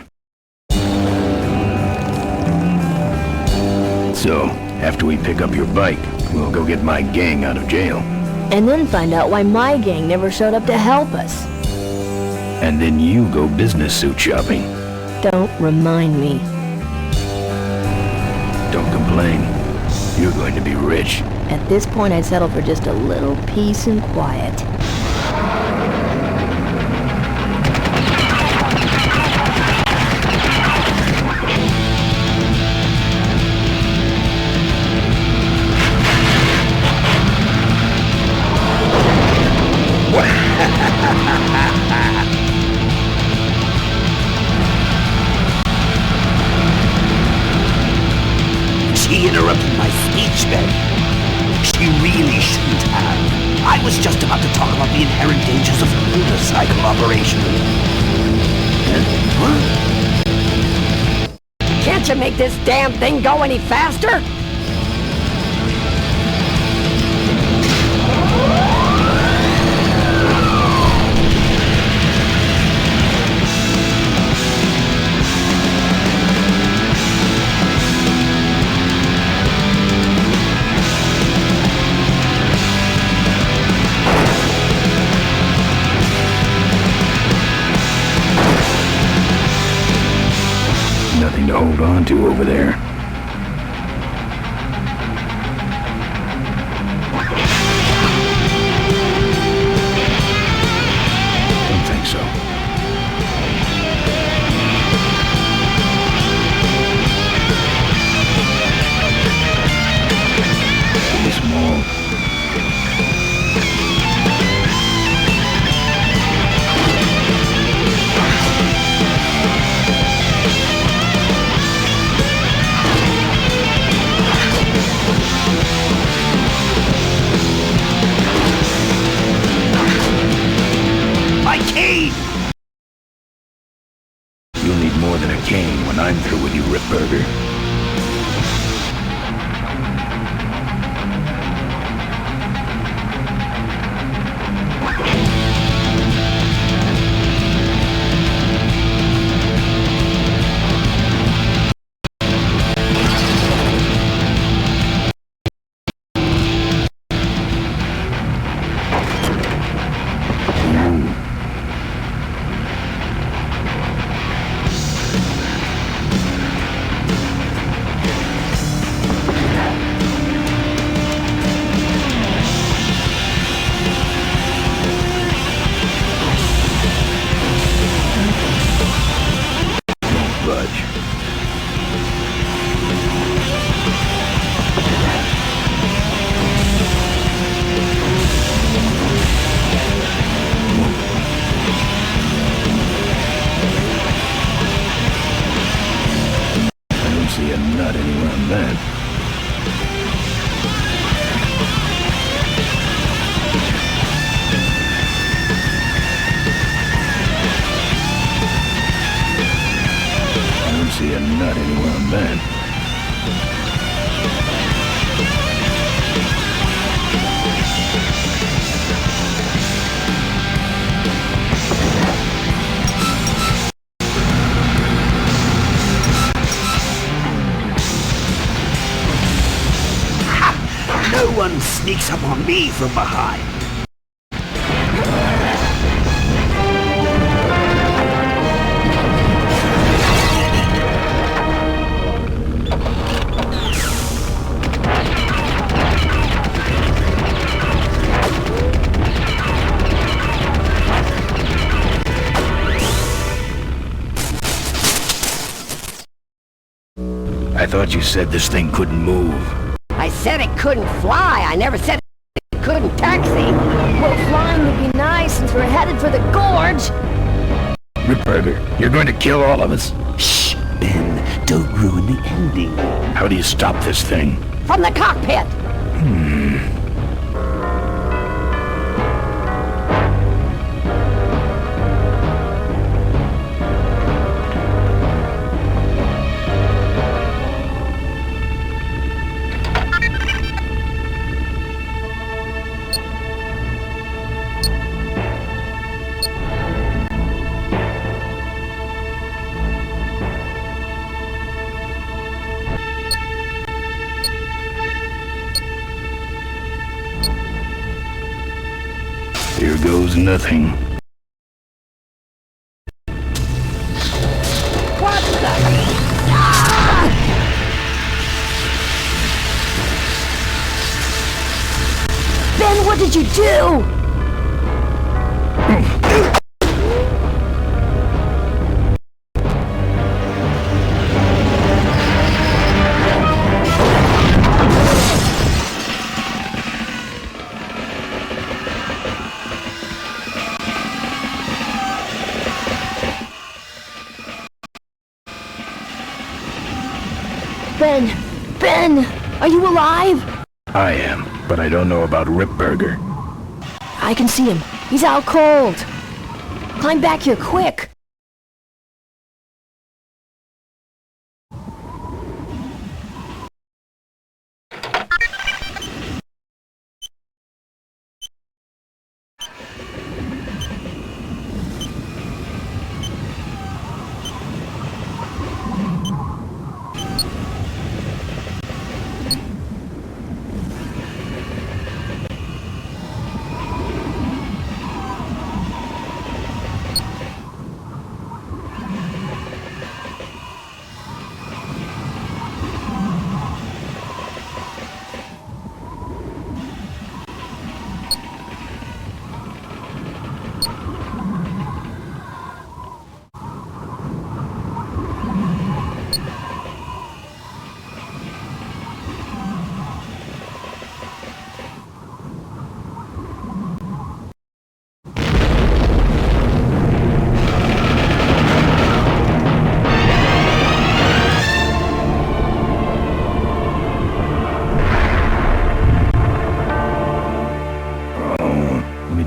So, after we pick up your bike, we'll go get my gang out of jail. And then find out why my gang never showed up to help us. And then you go business suit shopping. Don't remind me. Don't complain. You're going to be rich. At this point, I'd settle for just a little peace and quiet. She interrupted my speech then. She really shouldn't have. I was just about to talk about the inherent dangers of unicycle operation. Can't you make this damn thing go any faster? Nothing to hold on to over there. Don't think so. Pretty small. My cane! You'll need more than a cane when I'm through with you, Ripburger. see a nut anywhere on that. No one sneaks up on me from behind. thought you said this thing couldn't move. I said it couldn't fly. I never said it couldn't taxi. Well, flying would be nice since we're headed for the gorge. Ripburger, you're going to kill all of us? Shh, Ben, don't ruin the ending. How do you stop this thing? From the cockpit. Here goes nothing. What the? Ah! Ben, what did you do? Ben, are you alive? I am, but I don't know about Ripburger. I can see him. He's out cold. Climb back here, quick.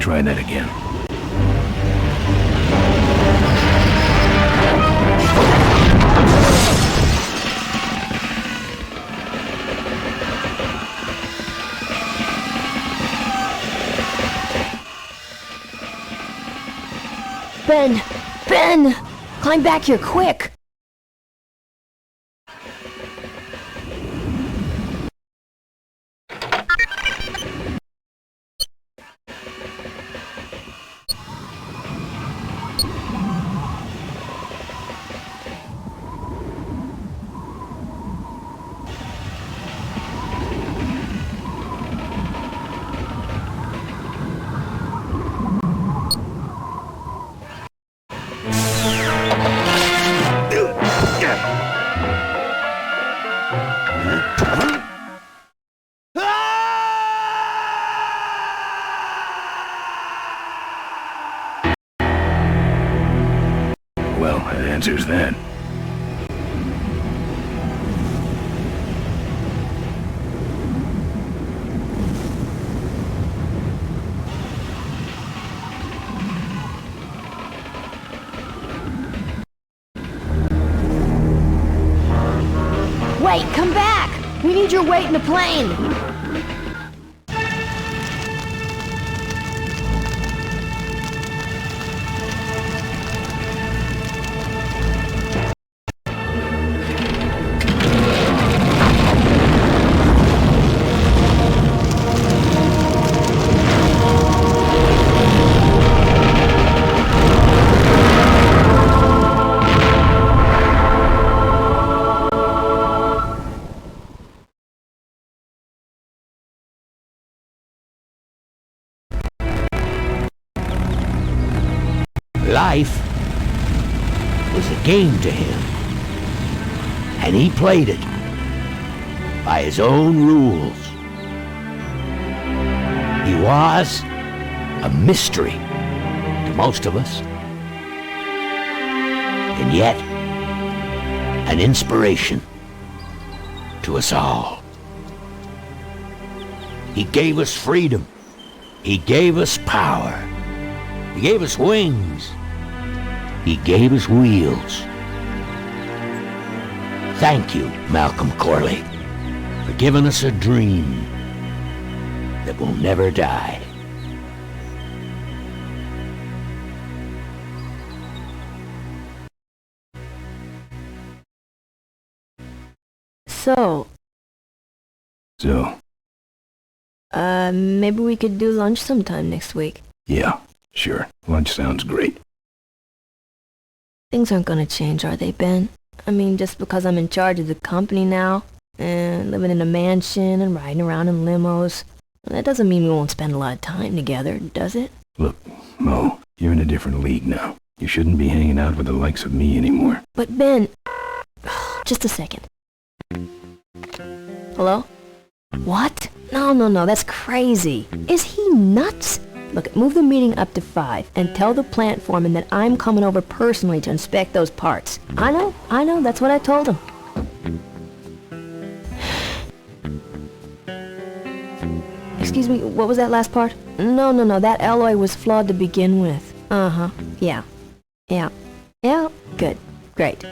Try that again. Ben, climb back here, quick. Well, that answers that. Wait, come back! We need your weight in the plane! Life was a game to him, and he played it by his own rules. He was a mystery to most of us, and yet an inspiration to us all. He gave us freedom. He gave us power. He gave us wings. He gave us wheels. Thank you, Malcolm Corley, for giving us a dream that will never die. So, maybe we could do lunch sometime next week. Yeah, sure. Lunch sounds great. Things aren't gonna change, are they, Ben? I mean, just because I'm in charge of the company now, and living in a mansion and riding around in limos, that doesn't mean we won't spend a lot of time together, does it? Look, Mo, you're in a different league now. You shouldn't be hanging out with the likes of me anymore. But Ben... Just a second. Hello? What? No, that's crazy. Is he nuts? Look, move the meeting up to 5 and tell the plant foreman that I'm coming over personally to inspect those parts. I know, that's what I told him. Excuse me, what was that last part? No, that alloy was flawed to begin with. Uh-huh, yeah, good, great.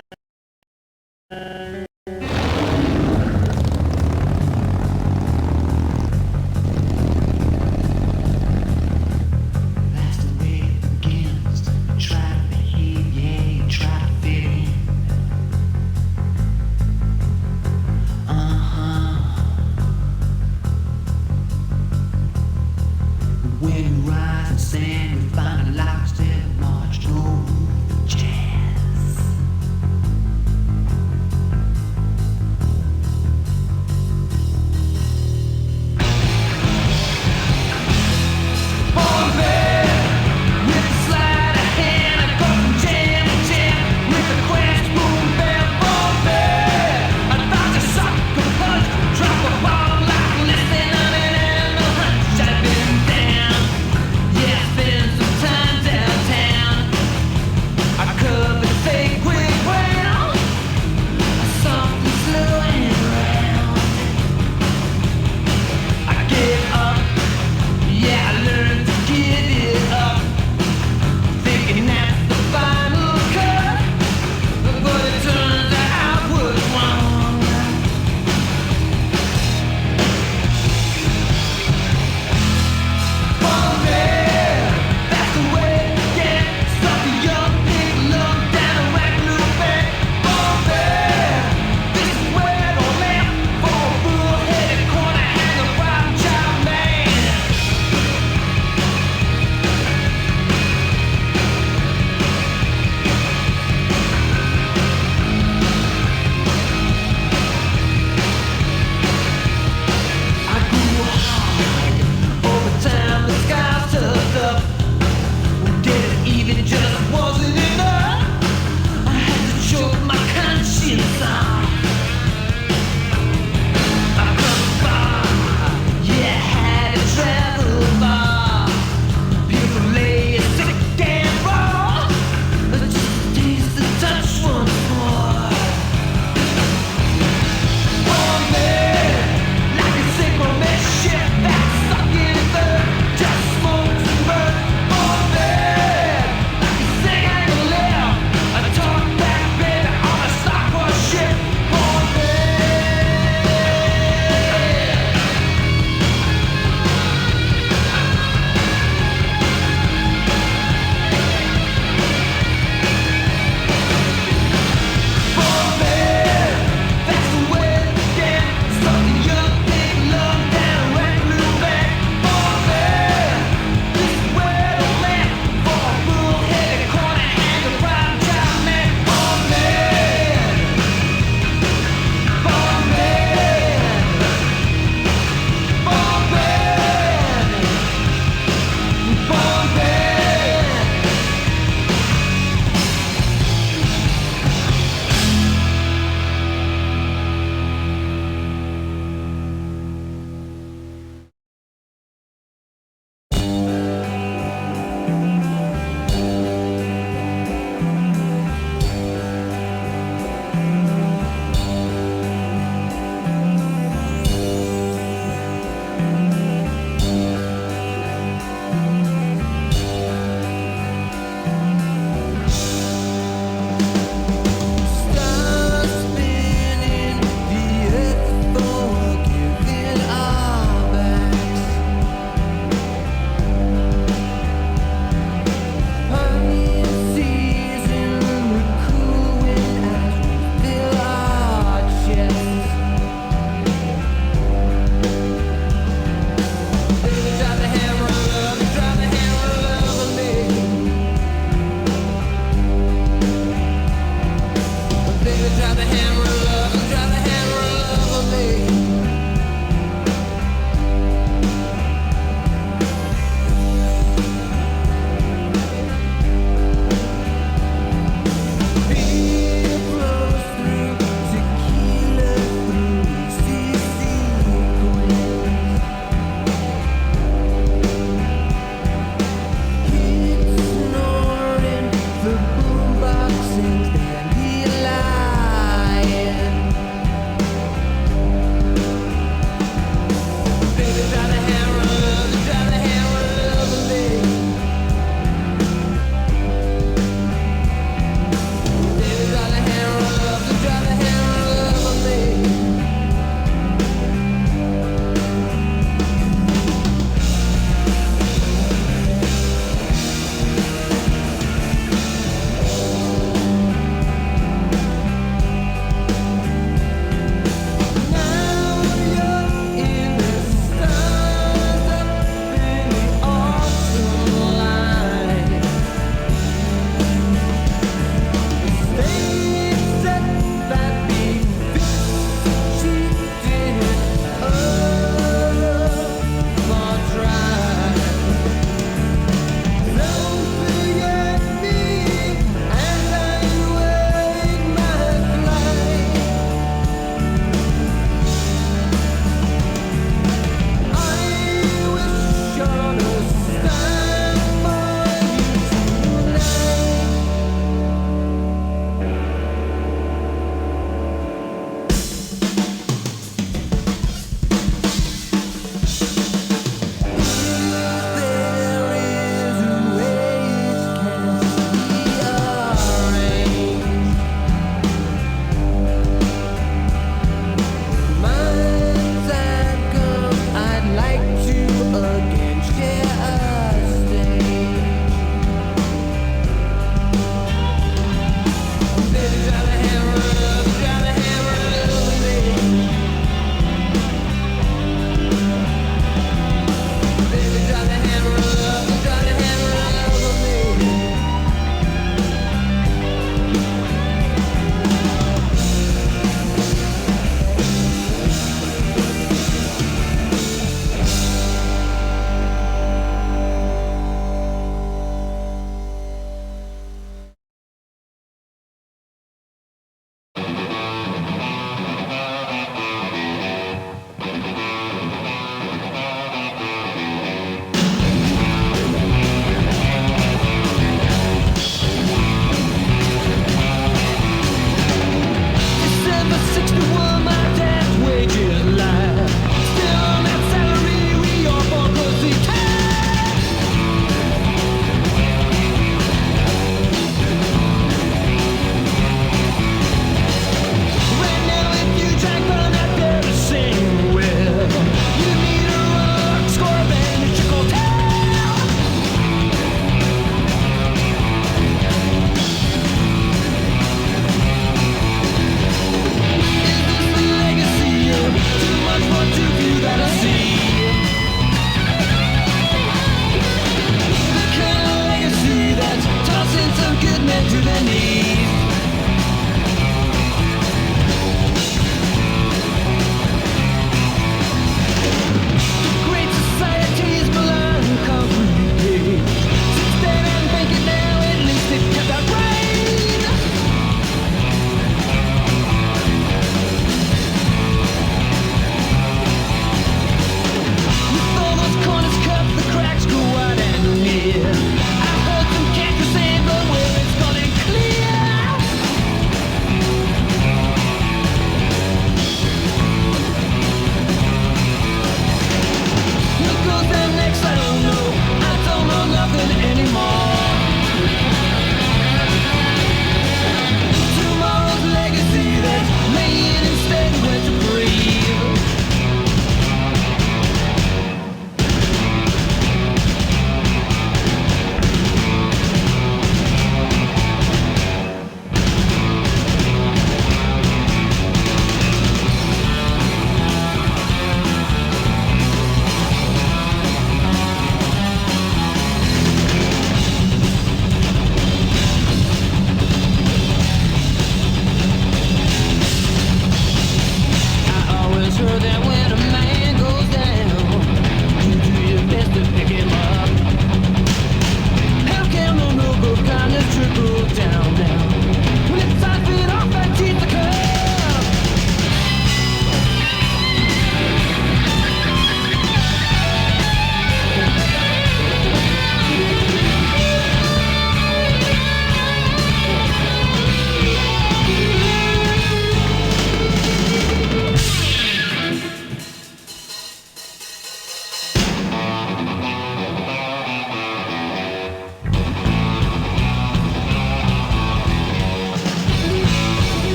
Sometimes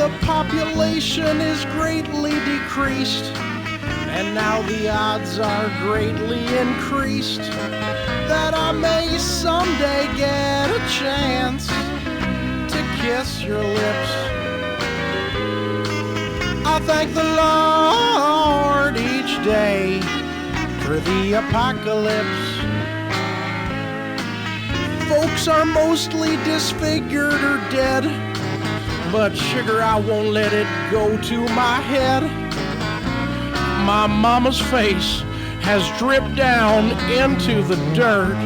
the population is greatly decreased, and now the odds are greatly increased that I may someday get a chance to kiss your lips. I thank the Lord each day for the apocalypse. Folks are mostly disfigured or dead, but sugar, I won't let it go to my head. My mama's face has dripped down into the dirt,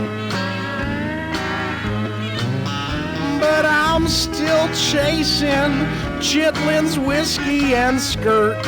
but I'm still chasing Chitlin's whiskey and skirt.